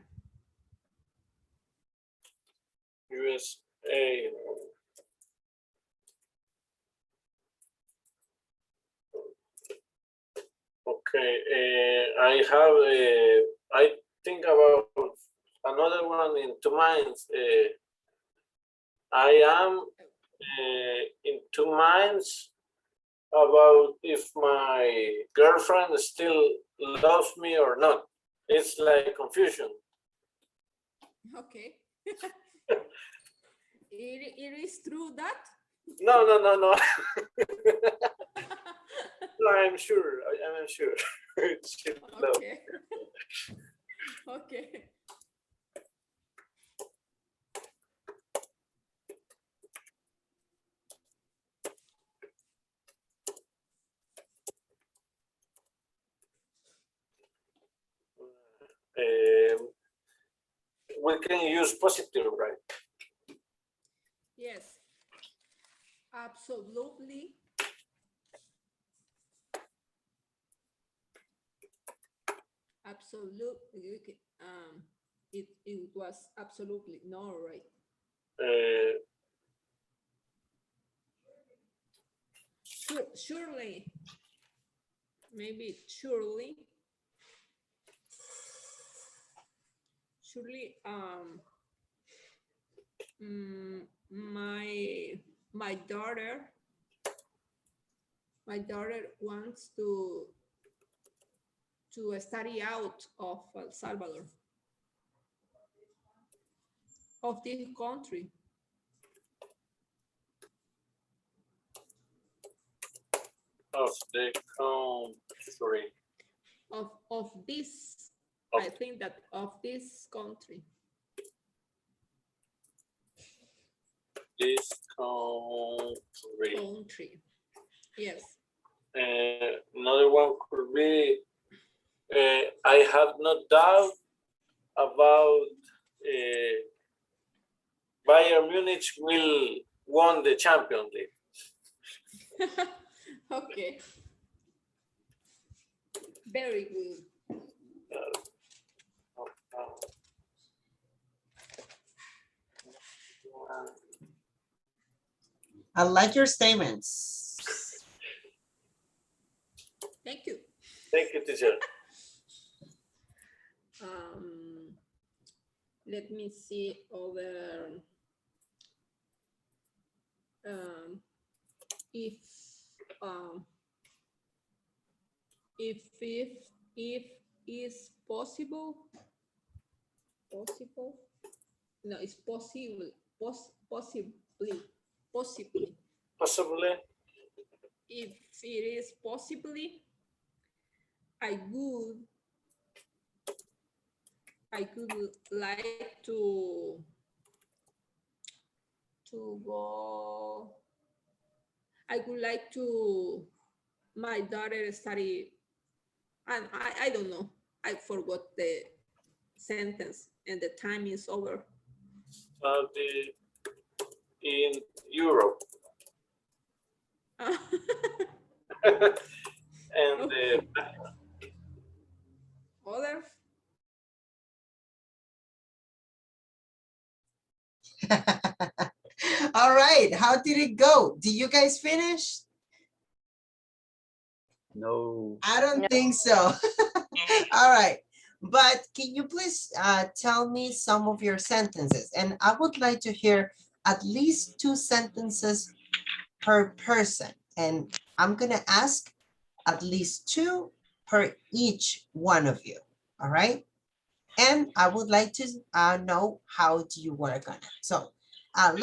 USA. Okay, I think about another one in two minds. I am in two minds about if my girlfriend still loves me or not. It's like confusion. Okay. it is true that? No. No, I'm sure. I'm sure. She loves. Okay. Okay. We can use positive, right? Yes. Absolutely. Absolutely. It was absolutely no, right? Surely. Maybe surely. Surely. My daughter wants to study out of El Salvador, of this country. Of the country. Of this, I think that of this country. This country. Yes. Another one could be, I have no doubt about Bayern Munich will won the Champions League. Okay. Very good. I like your statements. Thank you. Thank you, teacher. Let me see other. If is possible, no, it's possible, possibly, if it is possibly, I could like to go. I would like to my daughter study, and I don't know. I forgot the sentence and the time is over. In Europe. And how did it go? Did you guys finish? No. I don't No. think so. All right. But can you please tell me some of your sentences? And I would like to hear at least 2 sentences per person. And I'm going to ask at least 2 per each one of you. All right. And I would like to know how do you work on it. So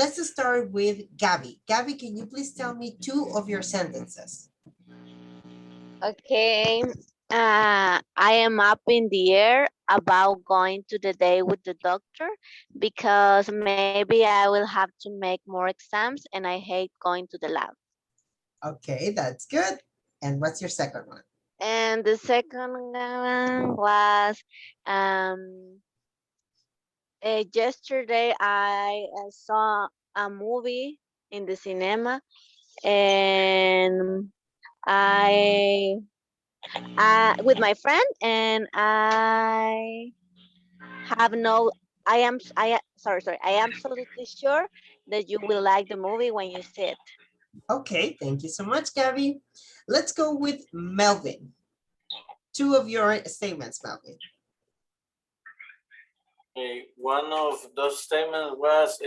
let's start with Gabby. Gabby, can you please tell me 2 of your sentences? Okay. I am up in the air about going to the day with the doctor because maybe I will have to make more exams and I hate going to the lab. Okay, that's good. And what's your second one? And the second one was yesterday I saw a movie in the cinema and I with my friend and have no I am absolutely sure that you will like the movie when you see it. Okay, thank you so much, Gabby. Let's go with Melvin. 2 of your statements, Melvin. One of those statements was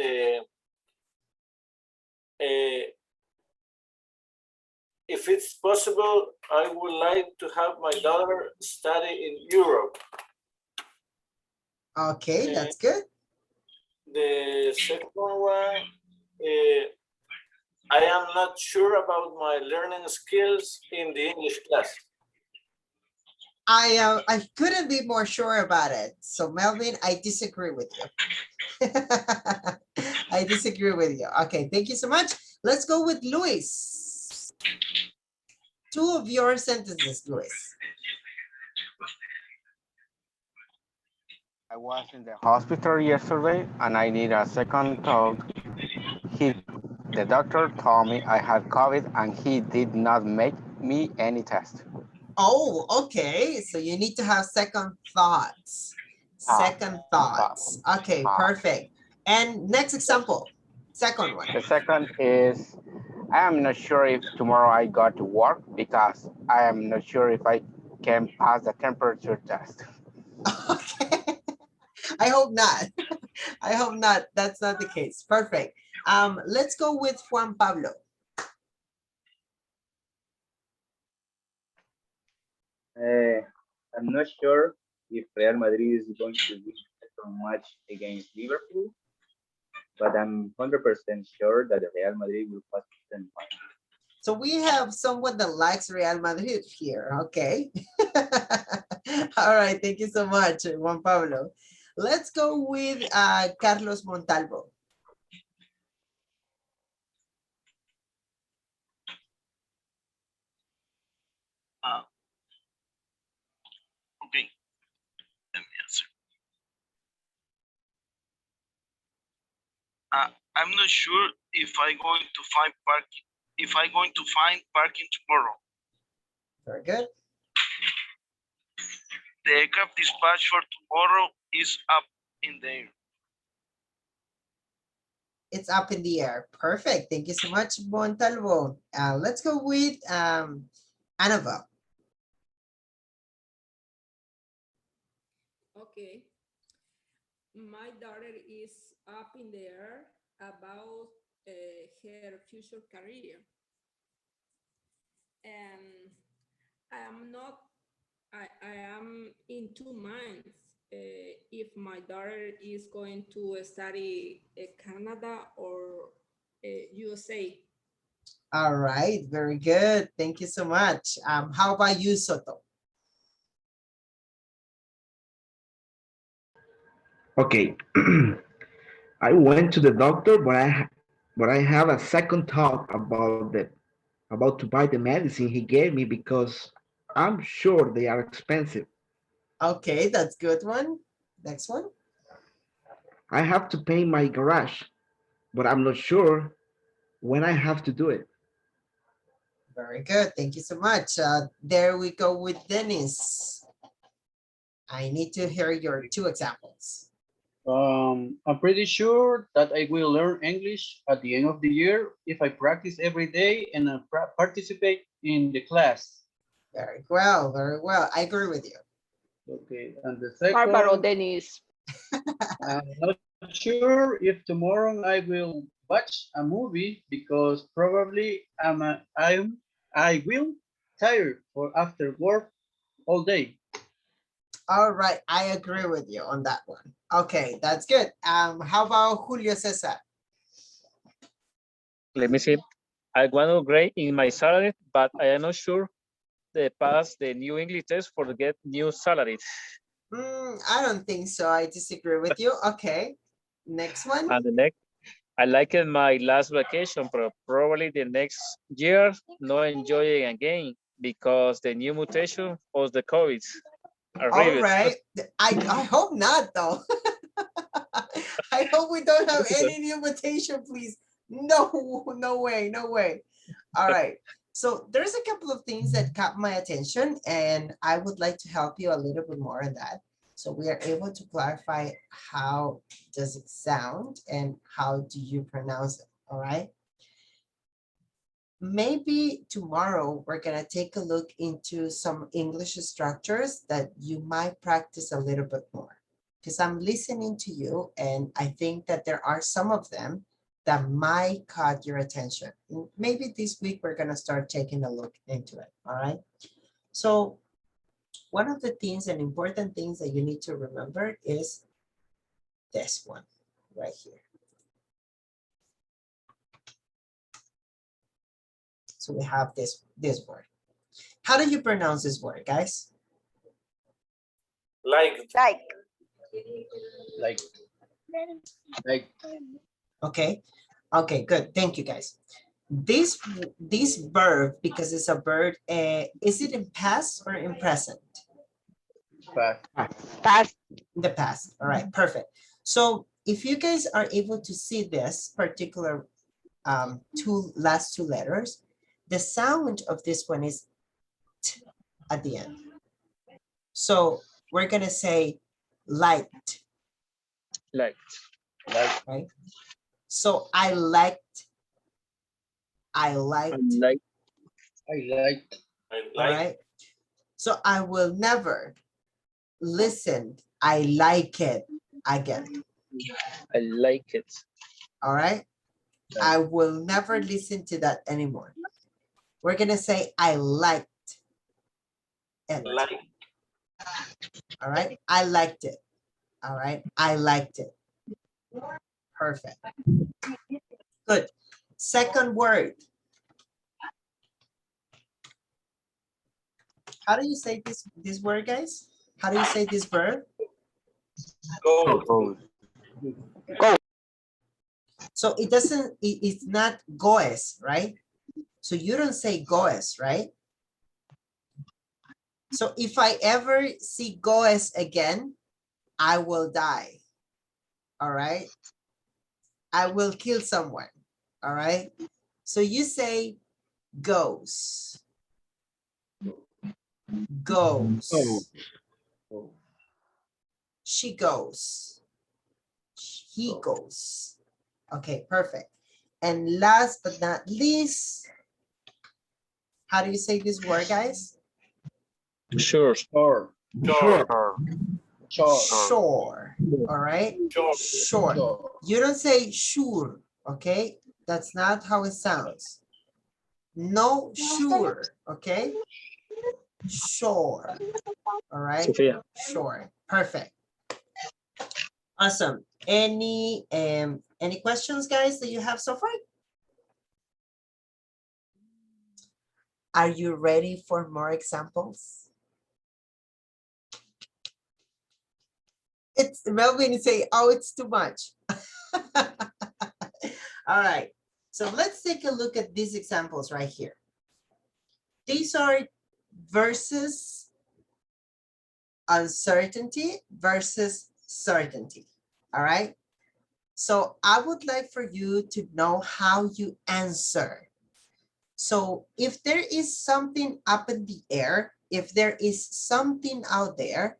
if it's possible, I would like to have my daughter study in Europe. Okay, that's good. The second one, I am not sure about my learning skills in the English class. I couldn't be more sure about it. So Melvin, I disagree with you. I disagree with you. Okay, thank you so much. Let's go with Luis. 2 of your sentences, Luis. I was in the hospital yesterday and I need a second thought. He, the doctor told me I had COVID and he did not make me any test. Oh, okay. So you need to have second thoughts. Second thoughts. Okay, perfect. And next example, second one. The second is I am not sure if tomorrow I got to work because I am not sure if I can pass the temperature test. Okay. I hope not. I hope not. That's not the case. Perfect. Let's go with Juan Pablo. I'm not sure if Real Madrid is going to win the second match against Liverpool, but I'm 100% sure that the Real Madrid will pass the semifinals. So we have someone that likes Real Madrid here. Okay. All right. Thank you so much, Juan Pablo. Let's go with Carlos Montalvo. Okay, let me answer. I'm not sure if I'm going to find parking. If I'm going to find parking tomorrow. Very good. The aircraft dispatch for tomorrow is up in the air. It's up in the air. Perfect. Thank you so much, Montalvo. Let's go with Annabelle. Okay. My daughter is up in the air about her future career. And I am not, I am in 2 minds if my daughter is going to study Canada or USA. All right. Very good. Thank you so much. How about you, Soto? Okay. I went to the doctor, but I have a second thought about to buy the medicine he gave me because I'm sure they are expensive. Okay, that's good one. Next one. I have to paint my garage, but I'm not sure when I have to do it. Very good. Thank you so much. There we go with Dennis. I need to hear your 2 examples. I'm pretty sure that I will learn English at the end of the year if I practice every day and participate in the class. Very well, very well. I agree with you. Okay, and the Barbaro second, Dennis. I'm not sure if tomorrow I will watch a movie because probably I will tired for after work all day. All right, I agree with you on that one. Okay, that's good. How about Julio Cesar? Let me see. I want to grade in my salary, but I am not sure they pass the new English test for get new salary. I don't think so. I disagree with you. Okay, next one. And the next, I like it my last vacation, but probably the next year not enjoying again because the new mutation of the COVID All arrived. right, I hope not though. I hope we don't have any new mutation, please. No, no way, no way. All right. So there's a couple of things that caught my attention and I would like to help you a little bit more on that. So we are able to clarify how does it sound and how do you pronounce it, all right? Maybe tomorrow we're gonna take a look into some English structures that you might practice a little bit more. Because I'm listening to you and I think that there are some of them that might caught your attention. Maybe this week we're gonna start taking a look into it, all right? So one of the things and important things that you need to remember is this one right here. So we have this word. How do you pronounce this word, guys? Like. Like, Okay. Okay, good. Thank you, guys. This verb, because it's a verb, is it in past or in present? past. The past. All right, perfect. So if you guys are able to see this particular last two letters, the sound of this one is t at the end. So we're gonna say liked. Like, Right? So I liked. I like. All right. So I will never listen. I like it again. I like it. All right. I will never listen to that anymore. We're gonna say I liked it. All right. I liked it. All right. I liked it. Perfect. Good. Second word. How do you say this word, guys? How do you say this verb? Go. So it doesn't, it's not goes, right? So you don't say goes, right? So if I ever see goes again, I will die. All right. I will kill someone. All right. So you say goes. Goes. She goes. He goes. Okay, perfect. And last but not least, how do you say this word, guys? Sure. Sure. Sure. All right. Sure. You don't say sure. Okay. That's not how it sounds. No, sure. Okay. Sure. All right. Sophia. Sure. Perfect. Awesome. Any questions, guys, that you have so far? Are you ready for more examples? It's Melvin say, oh, it's too much. All right. So let's take a look at these examples right here. These are versus uncertainty versus certainty. All right. So I would like for you to know how you answer. So if there is something up in the air, if there is something out there,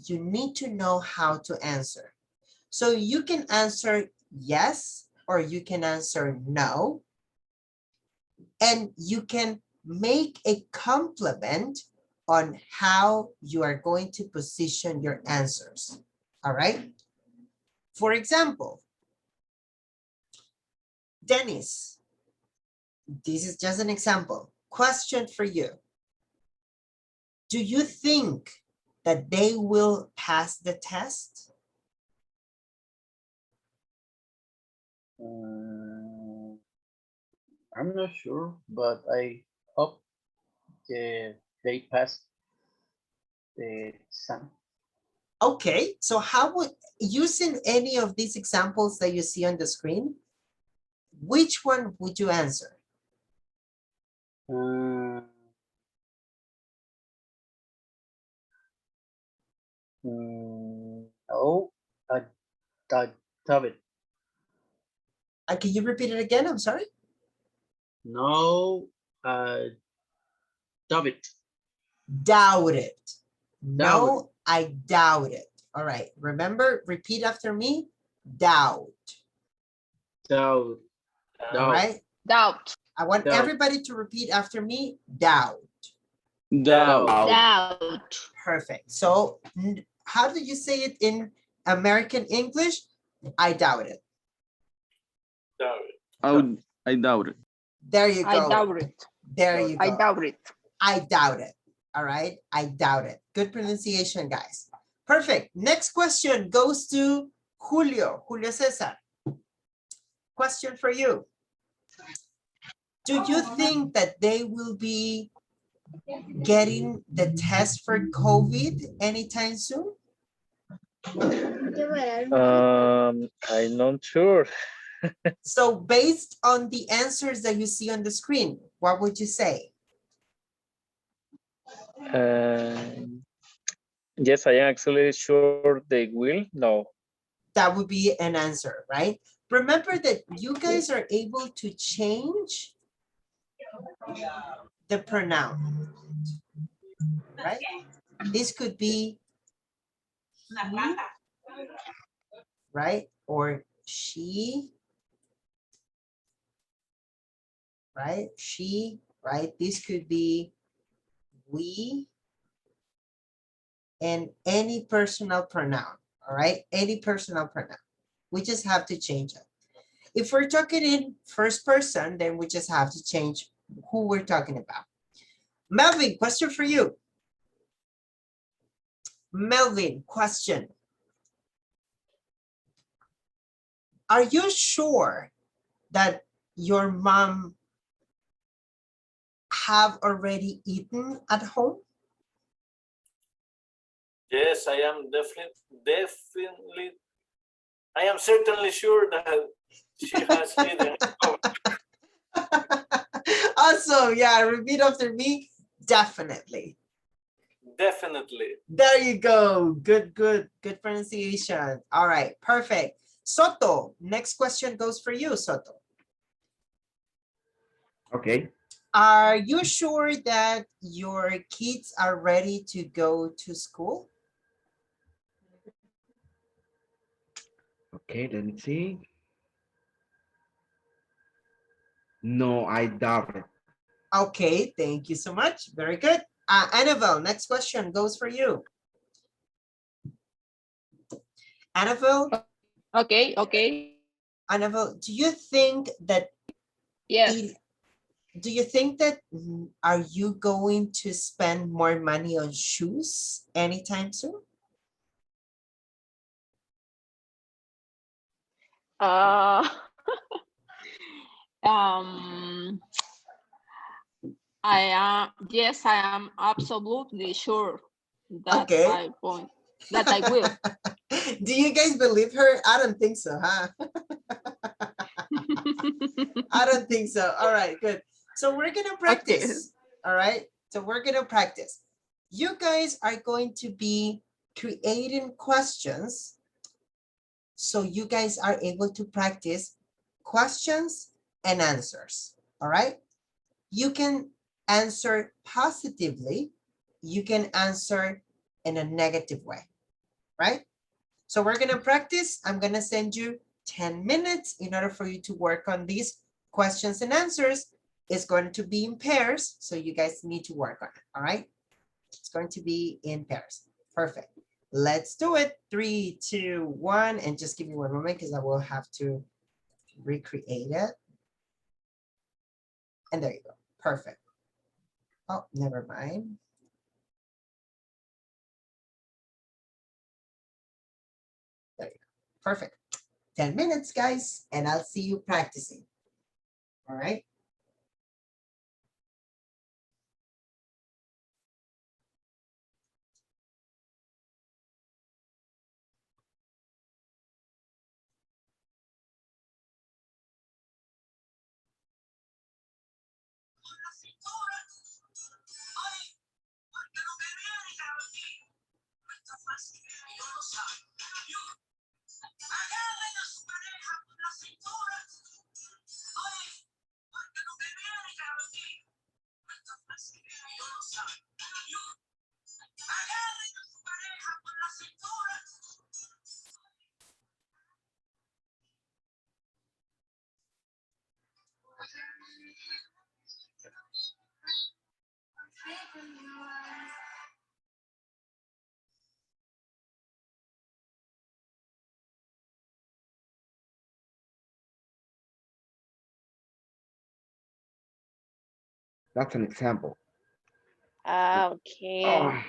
you need to know how to answer. So you can answer yes, or you can answer no. And you can make a compliment on how you are going to position your answers. All right. For example, Dennis, this is just an example. Question for you. Do you think that they will pass the test? I'm not sure, but I hope they pass the exam. Okay, so how would, using any of these examples that you see on the screen, which one would you answer? No, I doubt it. Can you repeat it again? I'm sorry. No, doubt it. Doubt it. No, I doubt it. All right, remember, repeat after me. Doubt. Doubt. All right. Doubt. I want Doubt. everybody to repeat after me. Doubt. Doubt. Doubt. Perfect. So how do you say it in American English? I doubt it. I doubt it. There you go. I doubt it. There you go. I doubt it. I doubt it. All right. I doubt it. Good pronunciation, guys. Perfect. Next question goes to Julio. Julio Cesar. Question for you. Do you think that they will be getting the test for COVID anytime soon? I'm not sure. So based on the answers that you see on the screen, what would you say? Yes, I am actually sure they will. No. That would be an answer, right? Remember that you guys are able to change the pronoun, right? This could be he, right? Or she, right? She, right? This could be we, and any personal pronoun, all right? Any personal pronoun. We just have to change it. If we're talking in first person, then we just have to change who we're talking about. Melvin, question for you. Melvin, question. Are you sure that your mom have already eaten at home? Yes, I am I am certainly sure that she has eaten. Awesome. Yeah, repeat after me. Definitely. Definitely. There you go. Good pronunciation. All right, perfect. Soto, next question goes for you, Soto. Okay. Are you sure that your kids are ready to go to school? Okay, let me see. No, I doubt it. Okay, thank you so much. Very good. Annabelle, next question goes for you. Annabelle? Okay. Annabelle, do you think that Yes. do you think that are you going to spend more money on shoes anytime soon? Yes, I am absolutely sure that Okay. I will. Do you guys believe her? I don't think so, huh? I don't think so. All right, good. So we're gonna practice. All right. So we're gonna practice. You guys are going to be creating questions so you guys are able to practice questions and answers. All right. You can answer positively. You can answer in a negative way, right? So we're gonna practice. I'm gonna send you 10 minutes in order for you to work on these questions and answers. It's going to be in pairs, so you guys need to work on it, all right? It's going to be in pairs. Perfect. Let's do it. 3, 2, 1, and just give me one moment because I will have to recreate it. And there you go. Perfect. Oh, never mind. There you go. Perfect. 10 minutes, guys, and I'll see you practicing. All right. That's an example. Okay. Oh,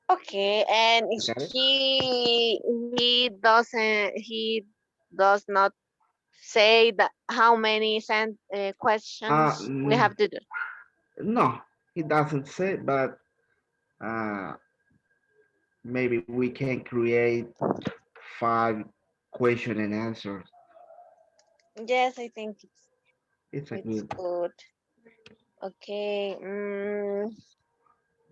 Okay, and got it? he does not say that how many questions we Mm, have to do. no, he doesn't say, but uh, maybe we can create 5 question and answers. Yes, I think It's a it's good. good. Okay.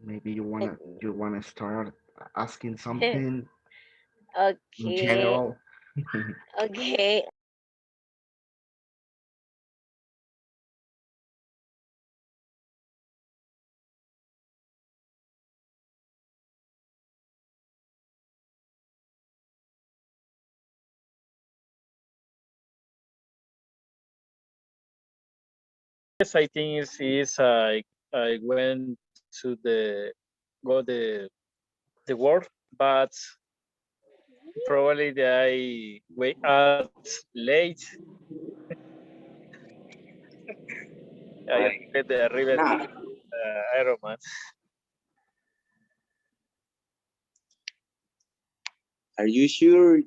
Maybe Let you wanna start asking me- something in okay. general. Okay. Yes, I think is I went to go the work, but probably I wake up late. I get the arrived Nah, Ironman. are you sure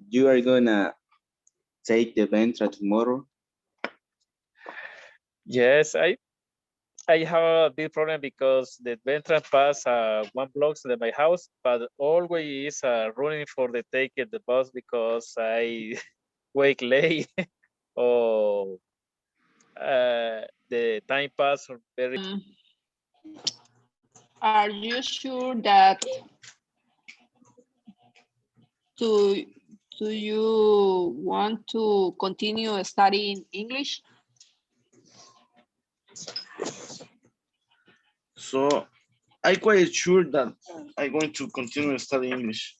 you are gonna take the Ventra tomorrow? Yes, I have a big problem because the Ventran pass 1 block to my house, but always running for the take the bus because I wake late or the time pass very. Are you sure that do you want to continue studying English? So I quite sure that I'm going to continue studying English.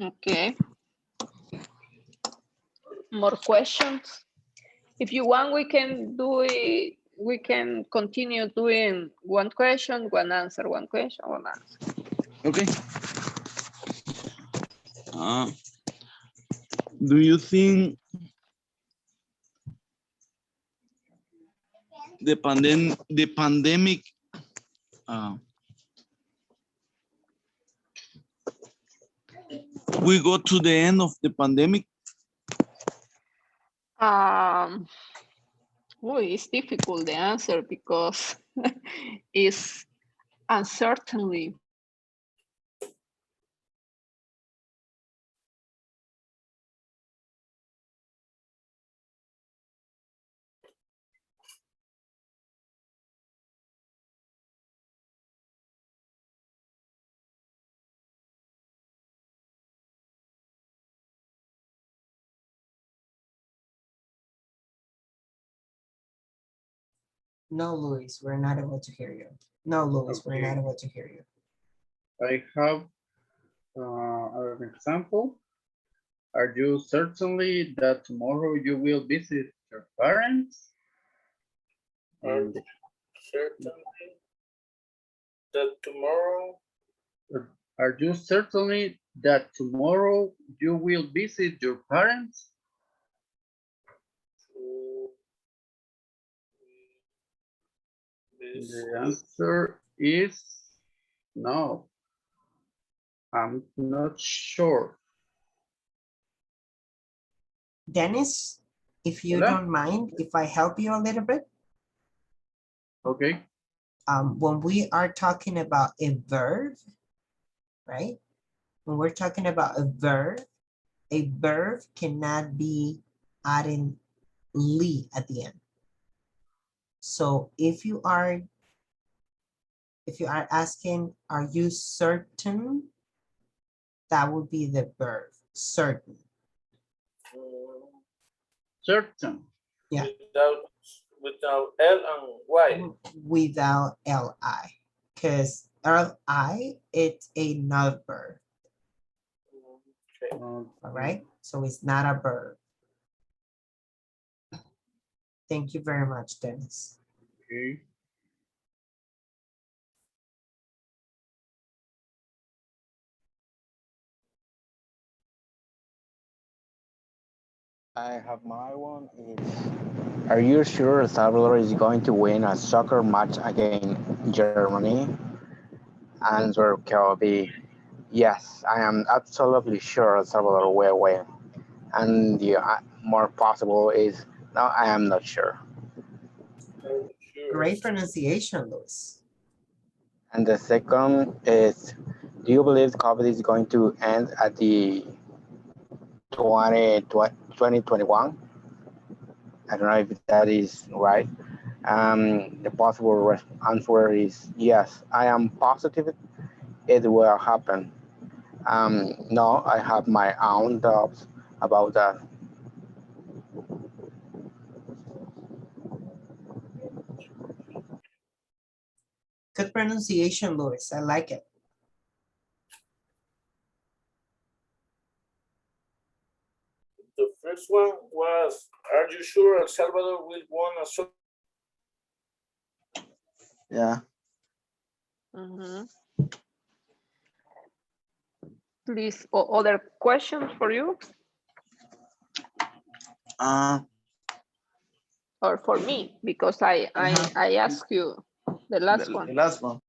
Okay. More questions? If you want, we can do it. We can continue doing one question, one answer, one question, one answer. Okay. Uh, do you think the pandemic uh, we go to the end of the pandemic? Oh, it's difficult the answer because it's uncertainly. No, Luis, we're not able to hear you. No, Luis, we're not Okay. able to hear you. I have an example. Are you certainly that tomorrow you will visit your parents? Are And certainly that tomorrow are you certainly that tomorrow you will visit your parents? to The visit answer is no. I'm not sure. Dennis, if you Hola? don't mind, if I help you a little bit, Okay. when we are talking about a verb, right? When we're talking about a verb cannot be adding "ly" at the end. So if you are asking, are you certain? That would be the verb, certain. Certain. Yeah. without L and Y. Without li, because li, it's another verb. Okay. All right, so it's not a verb. Thank you very much, Dennis. Okay. I have my one. Are you sure El Salvador is going to win a soccer match against Germany? Answer can be yes. I am absolutely sure El Salvador will win. And the more possible is no, I am not sure. Sure. Great pronunciation, Luis. And the second is, do you believe COVID is going to end at the 2021? I don't know if that is right. The possible answer is yes. I am positive it will happen. No, I have my own doubts about that. Good pronunciation, Luis. I like it. The first one was, are you sure El Salvador will win a soccer? Yeah. Please, other questions for you Uh, or for me, because I asked you the last one. the last one.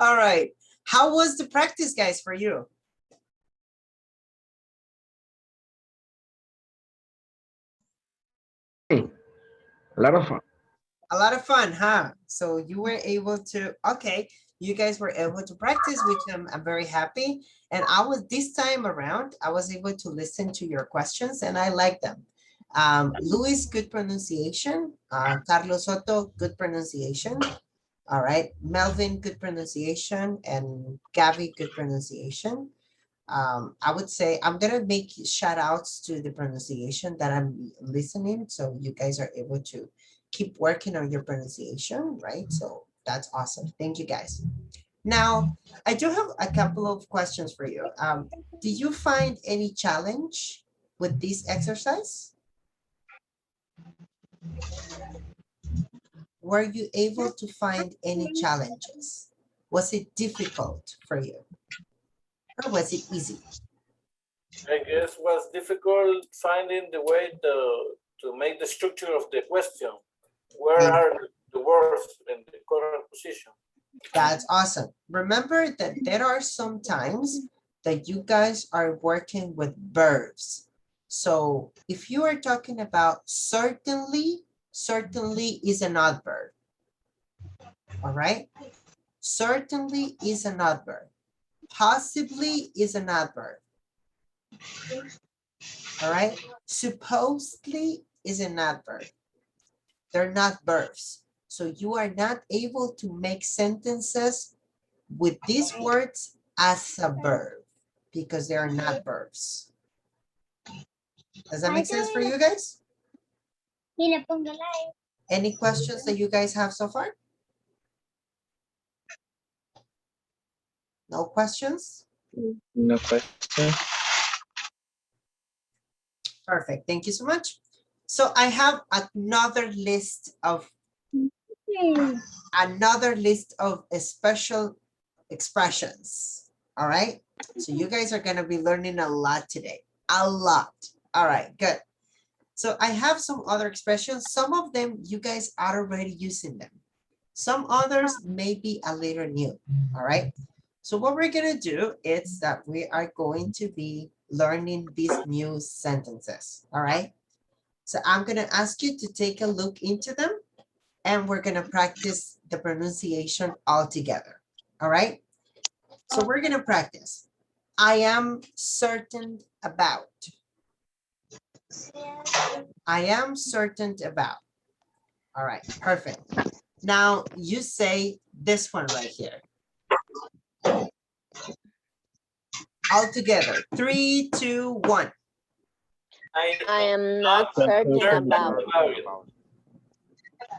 All right. How was the practice, guys, for you? A lot of fun. A lot of fun, huh? So you were able to, okay, you guys were able to practice, which I'm very happy. And this time around, I was able to listen to your questions and I like them. Luis, good pronunciation. Carlos Soto, good pronunciation. All right. Melvin, good pronunciation. And Gabby, good pronunciation. I would say I'm gonna make shout outs to the pronunciation that I'm listening, so you guys are able to keep working on your pronunciation, right? So that's awesome. Thank you guys. Now, I do have a couple of questions for you. Do you find any challenge with this exercise? Were you able to find any challenges? Was it difficult for you? Or was it easy? I guess was difficult finding the way to make the structure of the question. Where are the words in the correct position? That's awesome. Remember that there are some times that you guys are working with verbs. So if you are talking about certainly, certainly is an adverb. All right. Certainly is an adverb. Possibly is an adverb. All right. Supposedly is an adverb. They're not verbs. So you are not able to make sentences with these words as a verb because they are not verbs. Does that make sense for you guys? Any questions that you guys have so far? No questions? No question. Perfect. Thank you so much. So I have another list of special expressions. All right. So you guys are going to be learning a lot today. A lot. All right, good. So I have some other expressions. Some of them you guys are already using them. Some others may be a little new. All right. So what we're going to do is that we are going to be learning these new sentences. All right. So I'm going to ask you to take a look into them and we're going to practice the pronunciation all together. All right. So we're going to practice. I am certain about. I am certain about. All right, perfect. Now you say this one right here. All together. 3, 2, 1. I am not certain about.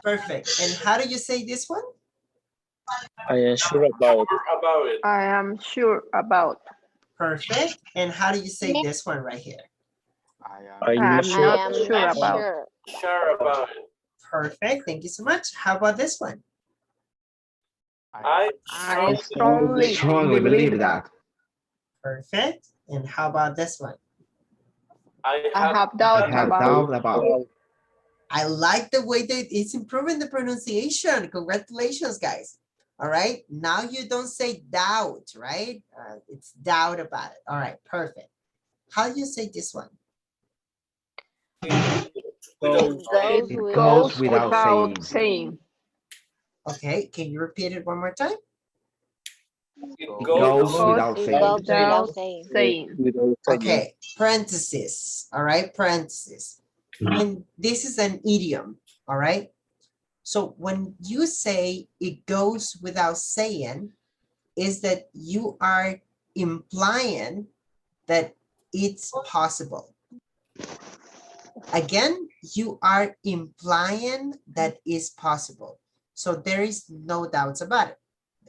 Perfect. And how do you say this one? I am sure about. I am sure about. Perfect. And how do you say this one right here? I am I'm sure. not sure about. Sure about it. Perfect. Thank you so much. How about this one? I I strongly believe that. Perfect. And how about this one? I I have I doubts have about. doubt about. I like the way that it's improving the pronunciation. Congratulations, guys. All right. Now you don't say doubt, right? It's doubt about it. All right. Perfect. How do you say this one? It goes without saying. Okay. Can you repeat it one more time? It goes without It saying. goes without saying. Okay. Parenthesis. All right. Parenthesis. And this is an idiom. All right. So when you say it goes without saying, is that you are implying that it's possible. Again, you are implying that is possible. So there is no doubts about it.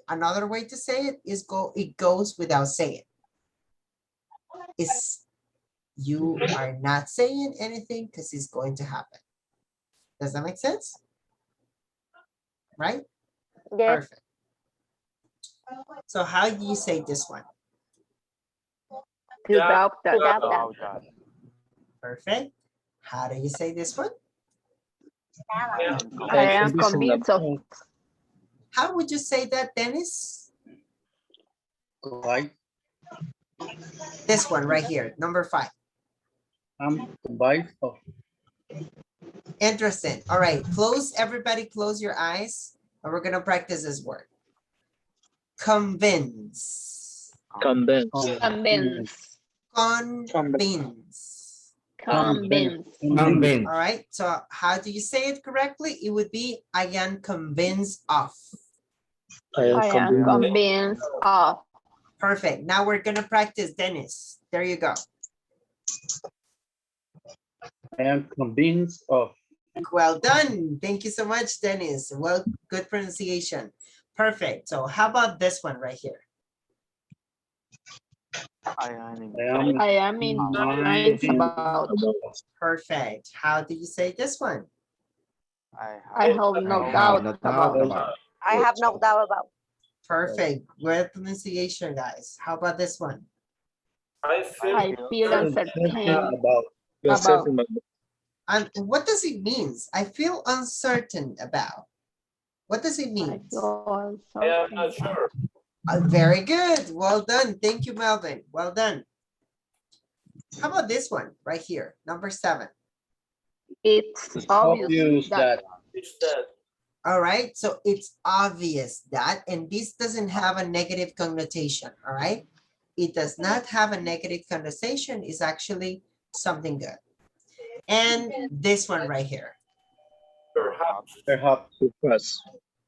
Another way to say it is it goes without saying. Is you are not saying anything because it's going to happen. Does that make sense? Right? Yes. Perfect. So how do you say this one? To doubt that. Perfect. How do you say this one? I am convinced of. How would you say that, Dennis? Right. This one right here, number 5. I'm convinced of. Interesting. All right, everybody close your eyes and we're gonna practice this word. Convince. Convince. Convince. Convince. Convince. Convince. All right, so how do you say it correctly? It would be, I am convinced of. I am convinced of. Perfect. Now we're gonna practice, Dennis. There you go. I am convinced of. Well done. Thank you so much, Dennis. Well, good pronunciation. Perfect. So how about this one right here? I am I am in minds about. Perfect. How do you say this one? I have no I have doubt no doubt about. about. I have no doubt about. Perfect. Good pronunciation, guys. How about this one? I feel I feel uncertain About about. And what does it mean? I feel uncertain about. What does it I mean? feel I am uncertain. not sure. Very good. Well done. Thank you, Melvin. Well done. How about this one right here? Number 7. It's obvious that. It's that. All right. So it's obvious that, and this doesn't have a negative connotation. All right. It does not have a negative connotation. It's actually something good. And this one right here. Perhaps.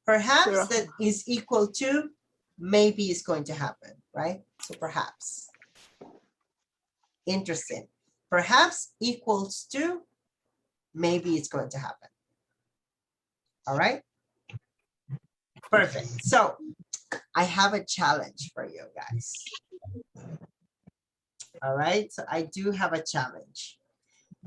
Perhaps that is equal to maybe is going to happen, right? So perhaps. Interesting. Perhaps equals to maybe it's going to happen. All right. Perfect. So I have a challenge for you guys. All right. So I do have a challenge.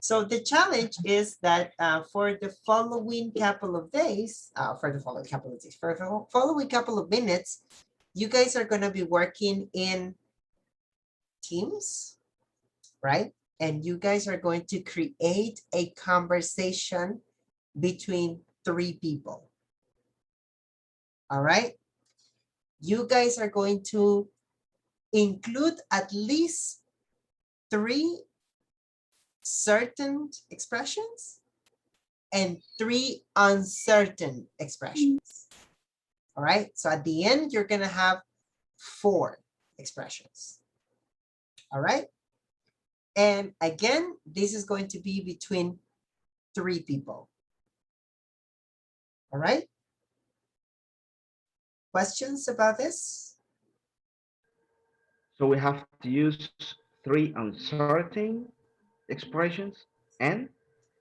So the challenge is that for the following couple of days, for the following couple of minutes, you guys are going to be working in teams, right? And you guys are going to create a conversation between 3 people. All right. You guys are going to include at least 3 certain expressions and 3 uncertain expressions. All right. So at the end, you're going to have 4 expressions. All right. And again, this is going to be between 3 people. All right. Questions about this? So we have to use 3 uncertain expressions and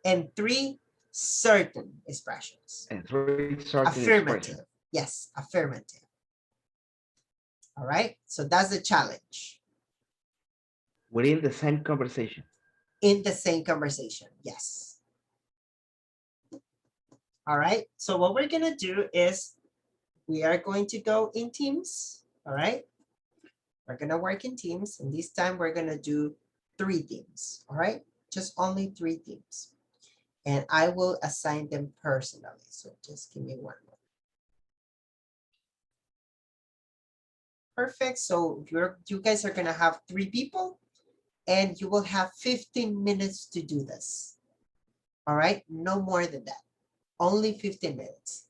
3 certain expressions. 3 certain Affirmative. expressions Yes, affirmative. All right. So that's the challenge. within the same conversation. In the same conversation. Yes. All right. So what we're going to do is we are going to go in teams. All right. We're going to work in teams. And this time we're going to do 3 teams. All right. Just only 3 teams. And I will assign them personally. So just give me 1 moment. Perfect. So you guys are going to have 3 people and you will have 15 minutes to do this. All right. No more than that. Only 15 minutes.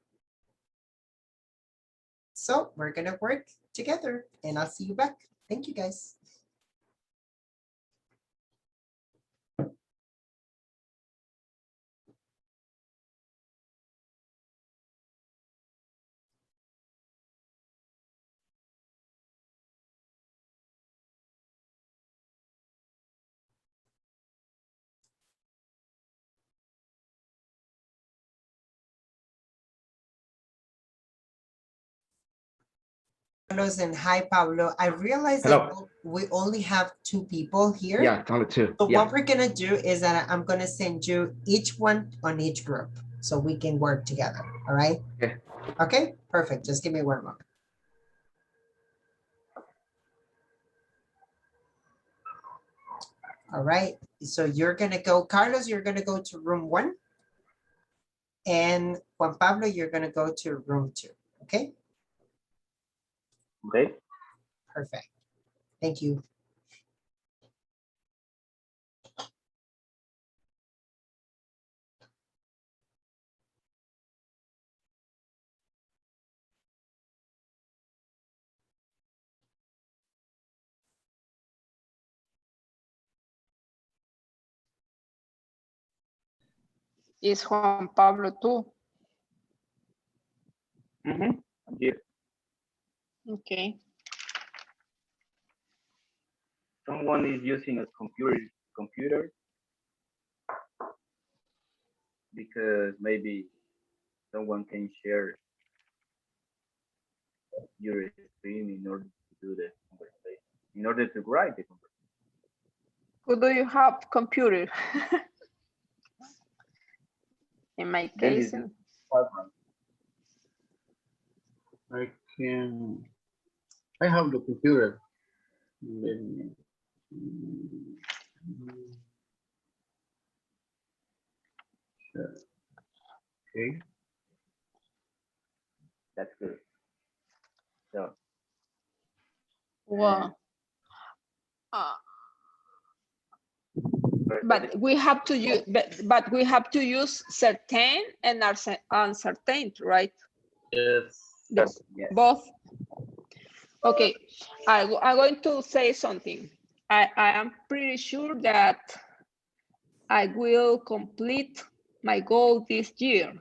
So we're going to work together and I'll see you back. Thank you guys. Carlos and hi Pablo. I realize that we only have 2 people here. Yeah, it's only 2. So Yeah. what we're gonna do is that I'm gonna send you each one on each group so we can work together. All right. Okay. Okay. Perfect. Just give me 1 moment. All right. So you're gonna go, Carlos. You're gonna go to room 1, and Juan Pablo, you're gonna go to room 2. Okay. Okay. Perfect. Thank you. Is Juan Pablo too? I'm here. Okay. Someone is using a computer because maybe someone can share your screen in order to do the conversation, in order to write the conversation. Who do you have computer? In my Then case, it's problem. I have the computer. Let me- Okay. That's good. So, well, first but we have to use, but we have to use certain and uncertain, right? Yes. The- yes. Both. Okay, I'm going to say something. I am pretty sure that I will complete my goal this year.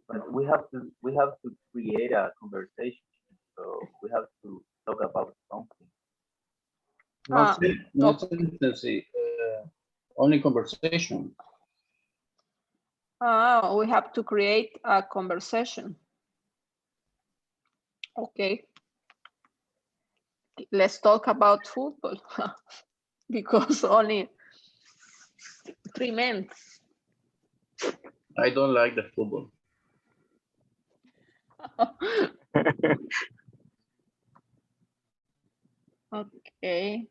But we have to create a conversation. So we have to talk about something. Not, not okay. sentence, only conversation. We have to create a conversation. Okay. Let's talk about football because only 3 men. I don't like the football. Okay.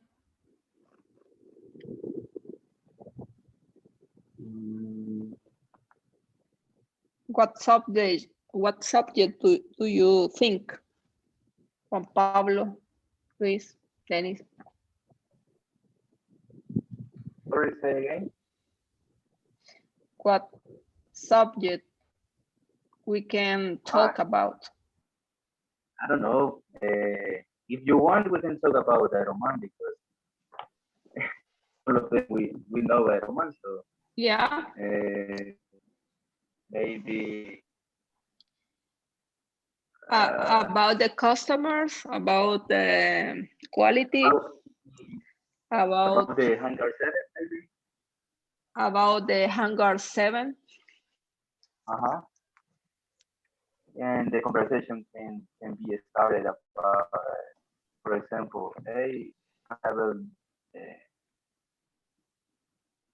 What subject do you think? Juan Pablo, Luis, Dennis. Sorry, say again. What subject we can talk about? I don't know. If you want, we can talk about the Roman because all of them we know the Roman. So Yeah. Maybe about the customers, about the quality, about the Hangar 7, maybe. About the Hangar 7. And the conversation can be started about, for example, hey, I have a,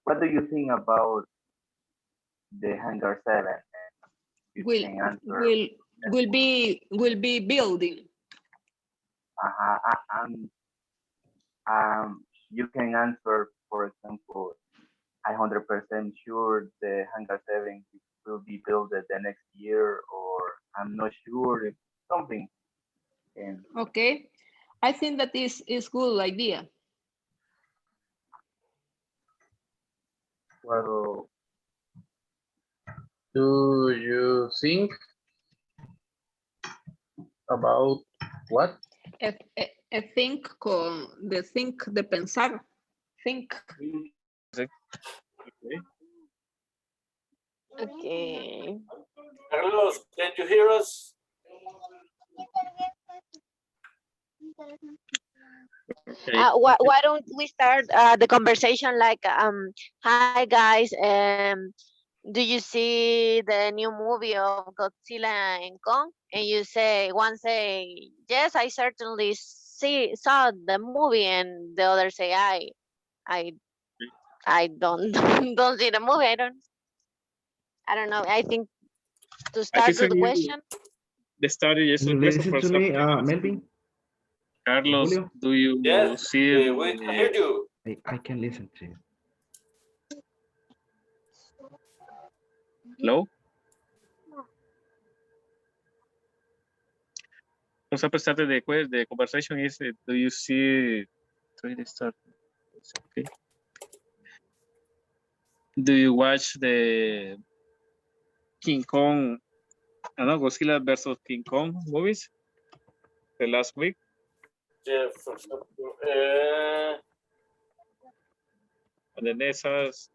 what do you think about the Hangar 7? Will be building. You can answer, for example, I'm 100% sure the Hangar 7 will be built the next year, or I'm not sure if something. Okay, I think that is good idea. Well, do you think about what? Think con the think de pensar. Think. Okay. Carlos, can you hear us? Why don't we start the conversation like, hi guys, do you see the new movie of Godzilla and Kong? And you say, one say, yes, I certainly saw the movie, and the other say, I don't don't see the movie. I don't know. I think to start with the question. The study is Listen to me, Melvin. Carlos, Julio? do you Yes, see? we can hear you. I can listen to you. Hello? Also, started the conversation is, do you see? Start. Okay. Do you watch the King Kong? No, Godzilla versus King Kong movies the last week? Yeah, for example, And the next is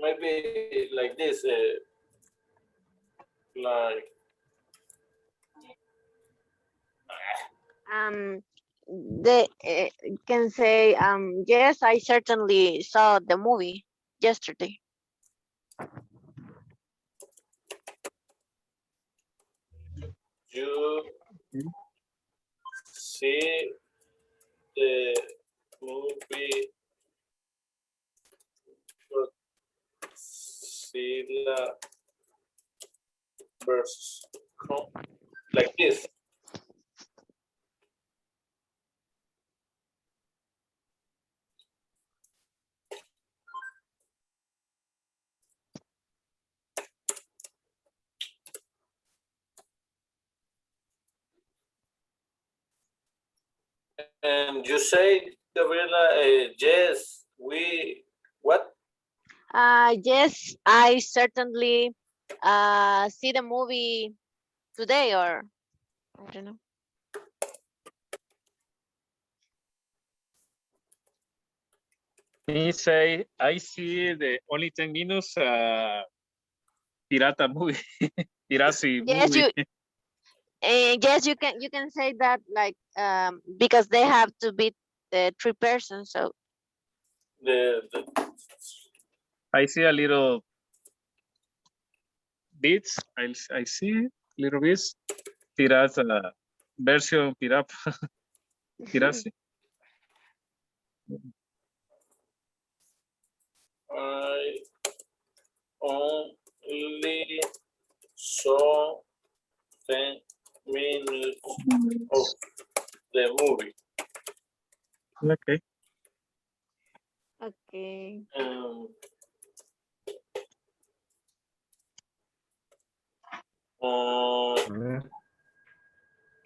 maybe like this, like They can say, yes, I certainly saw the movie yesterday. you see the movie Godzilla versus Kong? Like this. And you say, Gabriela, yes, what? Yes, I certainly see the movie today, or I don't know. Me say, I see the only 10 minutes pirata movie, piracy Yes, movie. yes, you can say that, like, because they have to be the three persons. So The I see a little bits. I see little bits. Pirata version pirata. Piracy. I only saw 10 minutes of the movie. Okay. okay. Um, uh,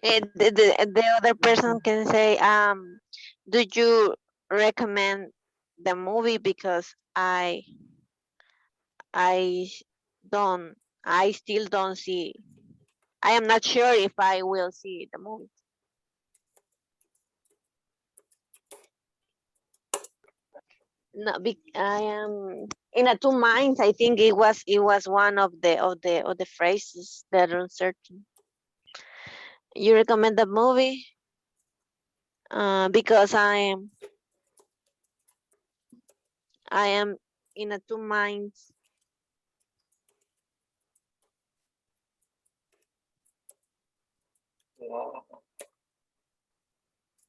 The other person can say, do you recommend the movie, because I don't I still don't see. I am not sure if I will see the movie. No, I am in a two minds. I think it was one of the phrases that are uncertain. You recommend the movie? Because I am in a two minds.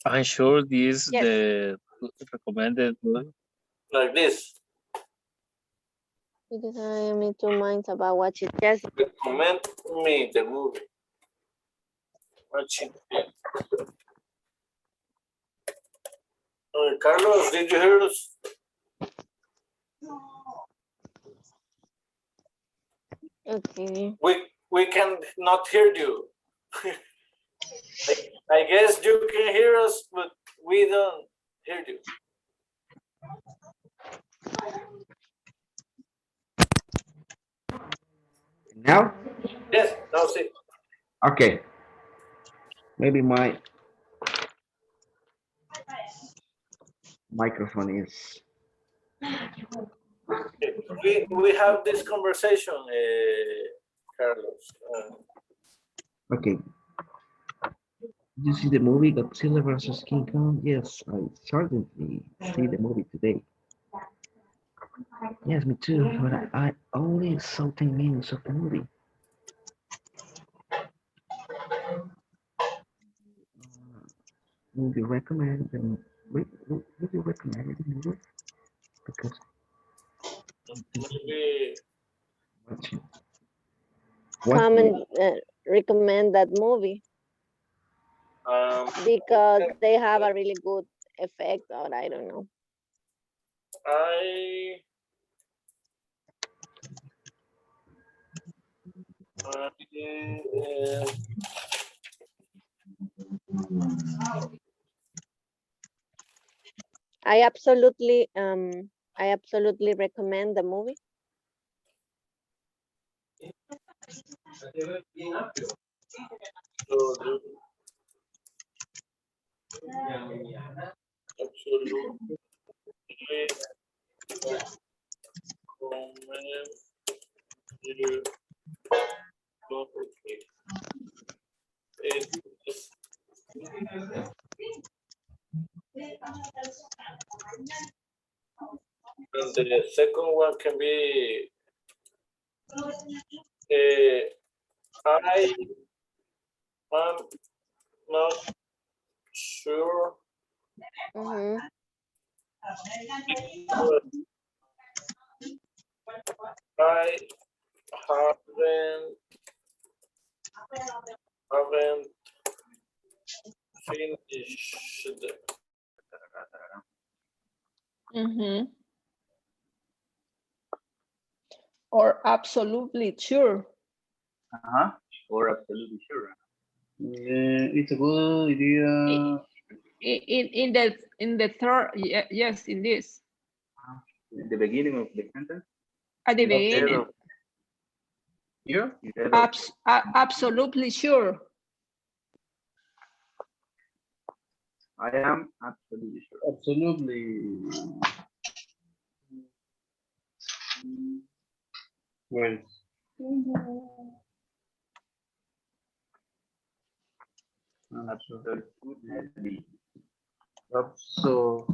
I'm sure this Yes. the recommended movie. like this. Because I am in two minds about watching. Yes. Recommend me the movie. Watching it. Carlos, did you hear us? Okay. We can not hear you. I guess you can hear us, but we don't hear you. Now? Yes, now see. Okay. Maybe my microphone is. We have this conversation, Carlos. Okay. Did you see the movie Godzilla versus King Kong? Yes, I certainly see the movie today. Yes, me too, but I only saw 10 minutes of the movie. Would you recommend them? Would you recommend the movie? Because Maybe watching. What? Come and recommend that movie, because they have a really good effect, or I don't know. I I absolutely recommend the movie. so absolutely recommend you go it is. And the second one can be I I'm not sure, Mhm. but I haven't finished. Mhm. Or absolutely sure. Uh-huh. Or absolutely sure. It's a good idea. In the third, yes, in this, In the beginning of the sentence, at the instead beginning, of Here? instead of absolutely sure. I am absolutely sure. Absolutely. Well, Absolutely. so,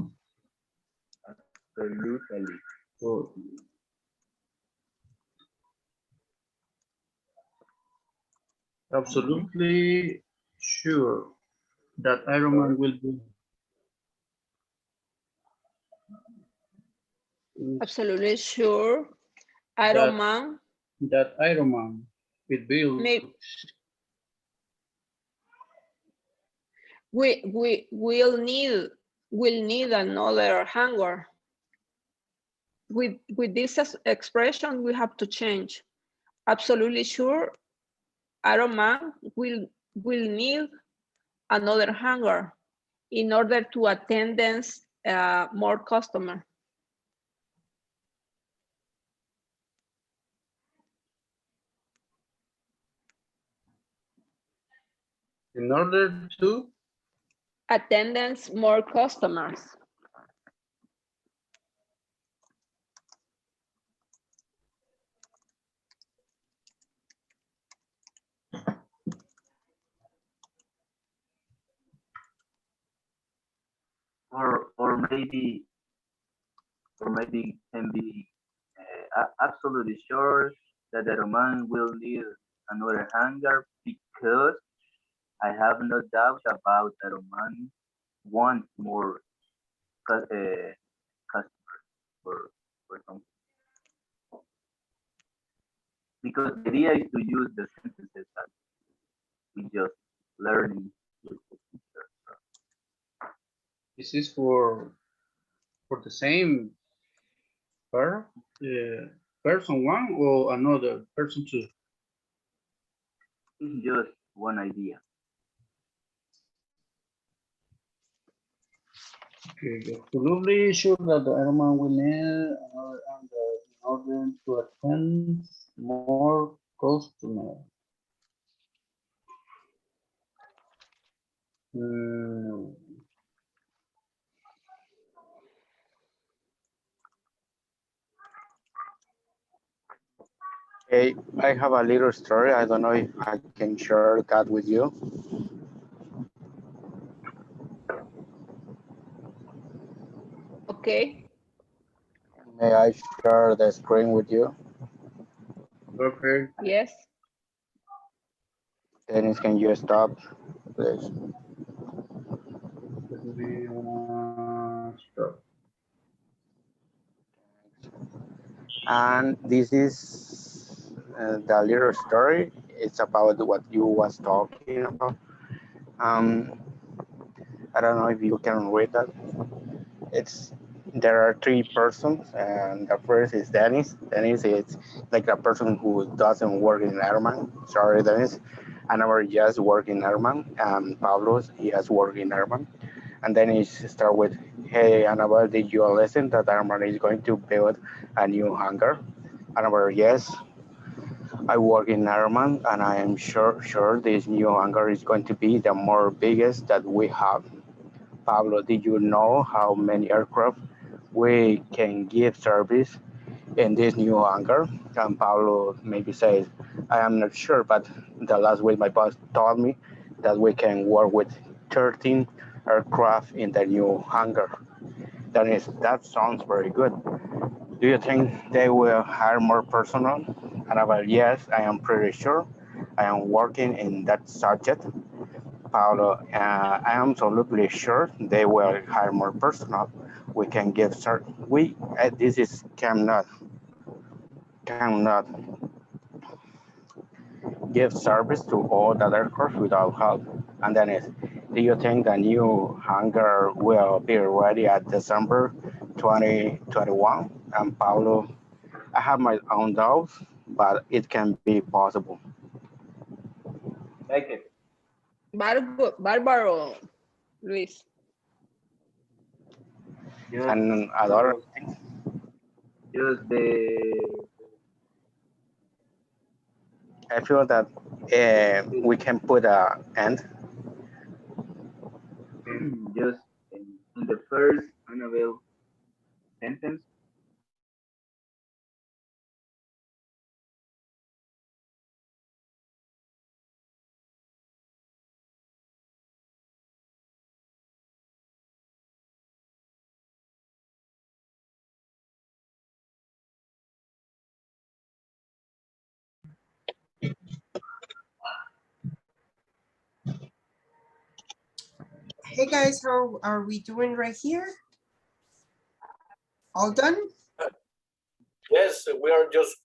Absolutely. so absolutely sure that Iron Man will be. Absolutely sure. that Iron Man that Iron Man will build. may we will need another hangar. With this expression, we have to change. Absolutely sure. Iron Man will need another hangar in order to attendance more customer. In order to. Attendance more customers. Or maybe can be absolutely sure that the Roman will need another hangar because I have no doubt about the Roman want more customers for something. Because the idea is to use the sentences that we just learning with the teacher. This is for the same per, person one or another person two. It's just one idea. Okay, absolutely sure that the Iron Man will need another under in order to attend more customers. Mm, Hey, I have a little story. I don't know if I can share that with you. Okay. May I share the screen with you? okay. Yes. Dennis, can you stop, please? Let me stop. And this is the little story. It's about what you was talking about. Um, I don't know if you can read that. It's there are three persons, and the first is Dennis. Dennis is like a person who doesn't work in Airman. Sorry, Dennis. Another just work in Airman. Pablo, he has worked in Airman. And then he start with, "Hey, Annabelle, did you listen that Airman is going to build a new hangar?" Annabelle, yes. I work in Airman, and I am sure this new hangar is going to be the more biggest that we have. Pablo, did you know how many aircraft we can give service in this new hangar? And Pablo maybe says, I am not sure, but the last week my boss told me that we can work with 13 aircraft in the new hangar. That sounds very good. Do you think they will hire more personnel? And I was, yes, I am pretty sure. I am working in that subject. Paulo, I am absolutely sure they will hire more personnel. We can give this is cannot give service to all the aircraft without help. And then do you think the new hangar will be ready at December 2021? And Paulo, I have my own doubts, but it can be possible. Like it. Bárbaro, Luis. Just, And other just the I feel that we can put a end. just in the first Annabelle sentence. Hey guys, how are we doing right here? All done? Yes, we are just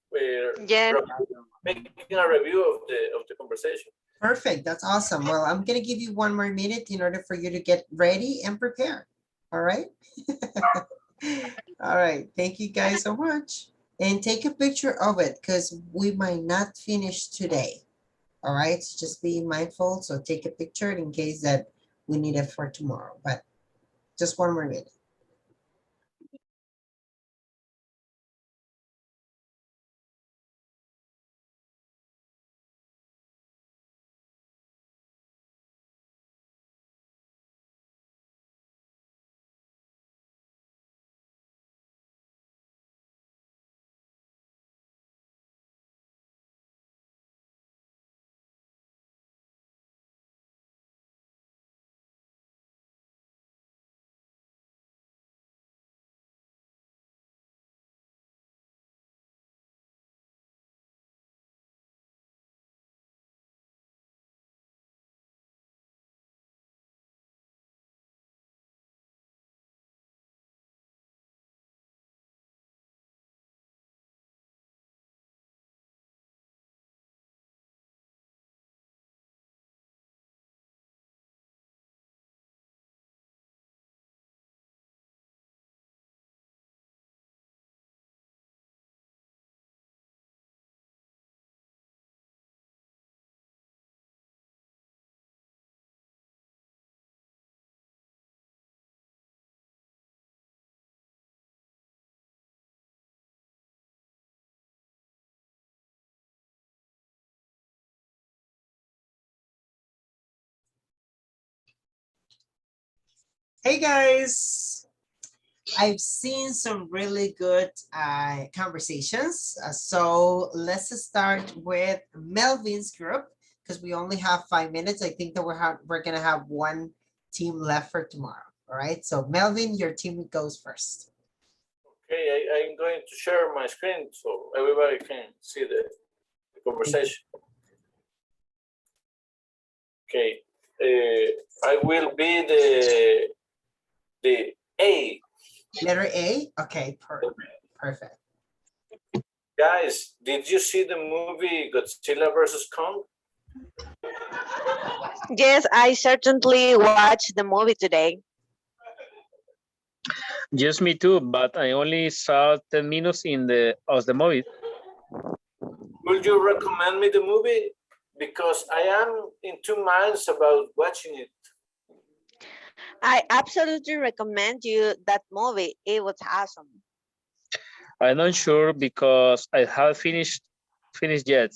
Yes. making a review of the conversation. Perfect. That's awesome. Well, I'm going to give you one more minute in order for you to get ready and prepare. All right. All right. Thank you guys so much. And take a picture of it because we might not finish today. All right. So just be mindful. So take a picture in case that we need it for tomorrow. But just one more minute. Hey guys. I've seen some really good conversations. So let's start with Melvin's group because we only have 5 minutes. I think that we're gonna have one team left for tomorrow. All right. So Melvin, your team goes first. Okay, I'm going to share my screen so everybody can see the conversation. Okay, I will be the A. Letter A. Okay, perfect. Guys, did you see the movie Godzilla versus Kong? Yes, I certainly watched the movie today. Just me too, but I only saw 10 minutes of the movie. Would you recommend me the movie? Because I am in 2 minds about watching it. I absolutely recommend you that movie. It was awesome. I'm not sure because I haven't finished yet.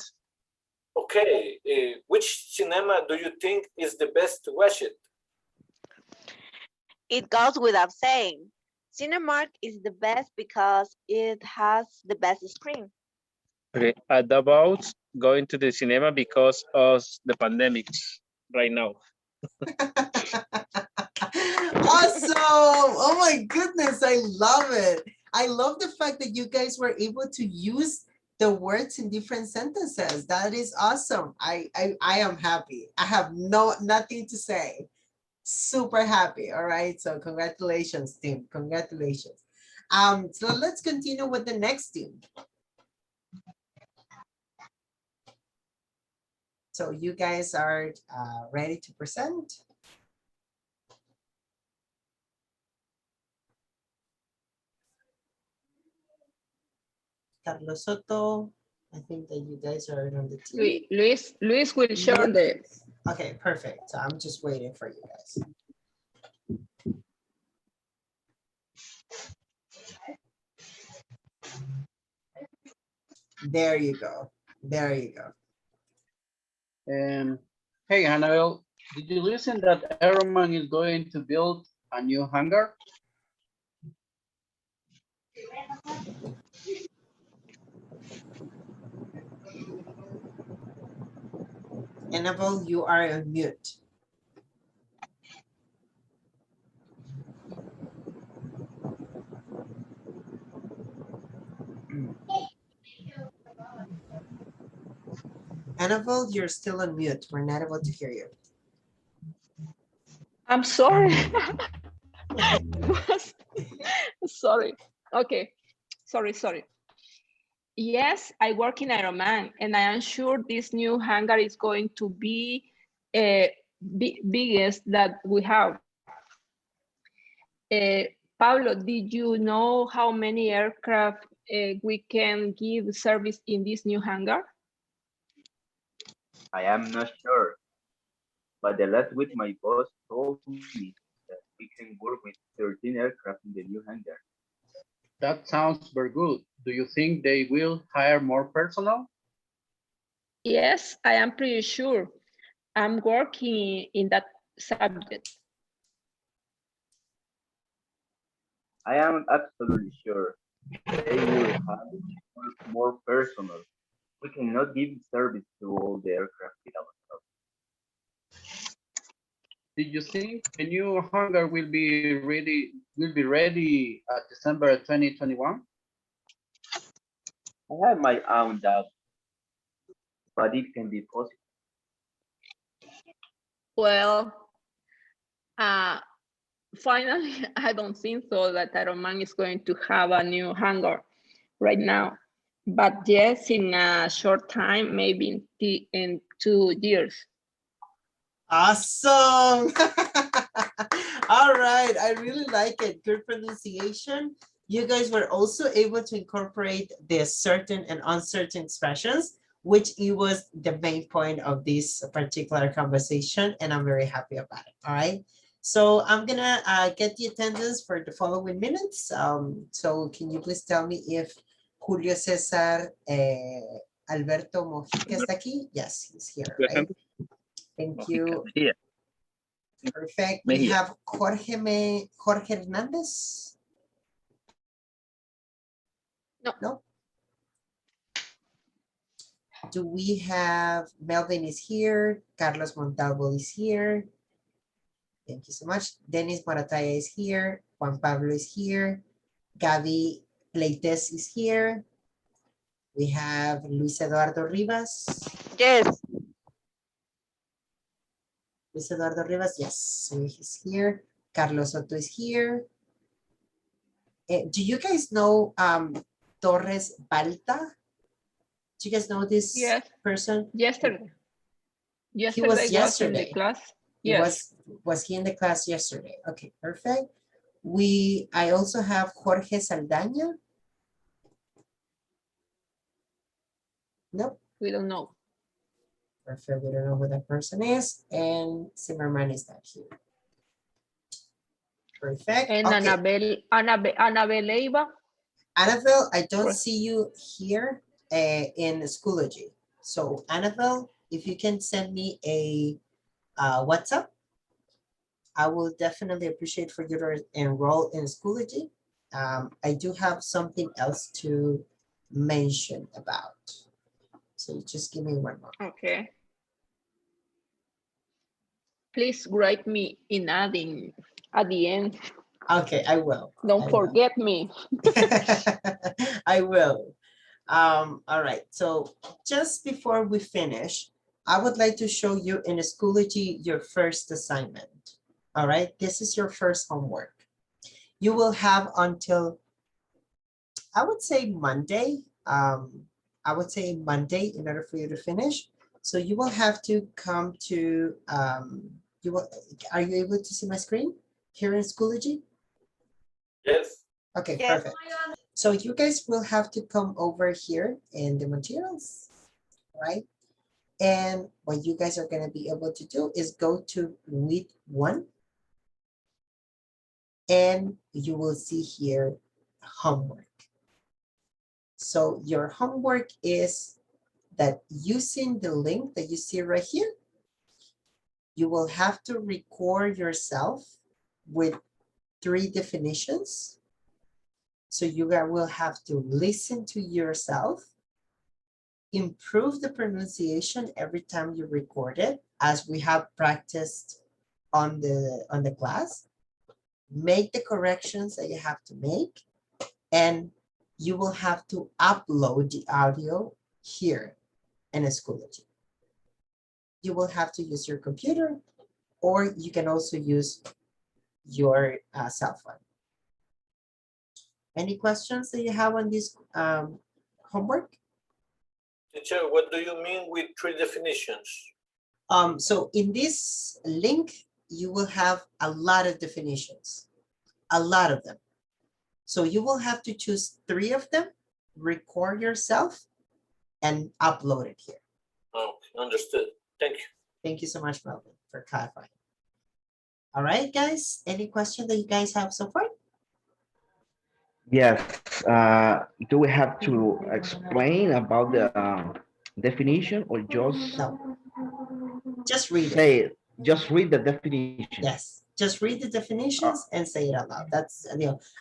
Okay, which cinema do you think is the best to watch it? It goes without saying. Cinemark is the best because it has the best screen. Okay, I about going to the cinema because of the pandemic right now. Awesome. Oh my goodness. I love it. I love the fact that you guys were able to use the words in different sentences. That is awesome. I am happy. I have nothing to say. Super happy. All right. So congratulations, team. Congratulations. So let's continue with the next team. So you guys are ready to present? Carlos Soto, I think that you guys are on the team. Luis will share the. Okay, perfect. So I'm just waiting for you guys. There you go. There you go. Hey, Annabelle, did you listen that Aeroman is going to build a new hangar? Annabelle, you are on mute. Annabelle, you're still on mute. We're not able to hear you. I'm sorry. Sorry. Okay. Sorry. Yes, I work in Ironman, and I am sure this new hangar is going to be biggest that we have. Pablo, did you know how many aircraft we can give service in this new hangar? I am not sure, but the last week my boss told me that we can work with 13 aircraft in the new hangar. That sounds very good. Do you think they will hire more personnel? Yes, I am pretty sure. I'm working in that subject. I am absolutely sure they will have more personnel. We cannot give service to all the aircraft without ourselves. Did you think the new hangar will be ready at December 2021? I have my own doubts, but it can be possible. Well, finally, I don't think so that Ironman is going to have a new hangar right now. But yes, in a short time, maybe in 2 years. Awesome. All right. I really like it. Good pronunciation. You guys were also able to incorporate the certain and uncertain expressions, which it was the main point of this particular conversation. And I'm very happy about it. All right. So I'm going to get the attendance for the following minutes. So can you please tell me if Julio Cesar Alberto Mojica está aquí? Yes, he's here, right? Thank you. Here. Perfect. We have Jorge Hernandez. No. Do we have Melvin is here? Carlos Montalvo is here. Thank you so much. Dennis Marataya is here. Juan Pablo is here. Gaby Leites is here. We have Luis Eduardo Rivas. Yes. Luis Eduardo Rivas, yes, so he's here. Carlos Soto is here. Do you guys know Torres Balta? Do you guys know this person? Yesterday. He was yesterday. Was in the class. He was he in the class yesterday? Okay, perfect. I also have Jorge Saldaña. Nope. We don't know. Perfect. We don't know who that person is. And Zimmerman is not here. Perfect. And okay. Annabelle Leiva. Annabelle, I don't see you here in Schoology. So Annabelle, if you can send me a WhatsApp, I will definitely appreciate for you to enroll in Schoology. I do have something else to mention about. So just give me 1 moment. Okay. Please write me in adding at the end. Okay, I will. Don't forget me. I will. All right, so just before we finish, I would like to show you in Schoology your first assignment. All right, this is your first homework. You will have until, I would say Monday. I would say Monday in order for you to finish. So you will have to come to, you will, are you able to see my screen here in Schoology? Yes. Okay, Yes. perfect. So you guys will have to come over here in the materials, right? And what you guys are going to be able to do is go to week 1. And you will see here homework. So your homework is that using the link that you see right here, you will have to record yourself with 3 definitions. So you will have to listen to yourself, improve the pronunciation every time you record it, as we have practiced on the class, make the corrections that you have to make, and you will have to upload the audio here in Schoology. You will have to use your computer, or you can also use your cell phone. Any questions that you have on this homework? Teacher, what do you mean with 3 definitions? So in this link, you will have a lot of definitions, a lot of them. So you will have to choose 3 of them, record yourself, and upload it here. Okay, understood. Thank you. Thank you so much, Melvin, for clarifying. All right, guys, any question that you guys have so far? Yes. Do we have to explain about the definition or just No, just read it. say it? Just read the definition. Yes, just read the definitions and say it out loud. That's,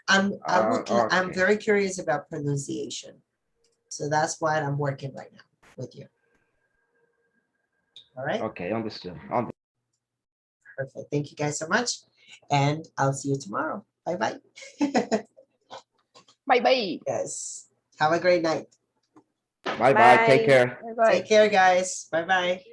I'm Okay. very curious about pronunciation. So that's what I'm working right now with you. All right, Okay, understood. perfect. Thank you guys so much. And I'll see you tomorrow. Bye-bye. Bye-bye. Yes, have a great night. Bye bye. Take care. Bye-bye. Take care, guys. Bye-bye.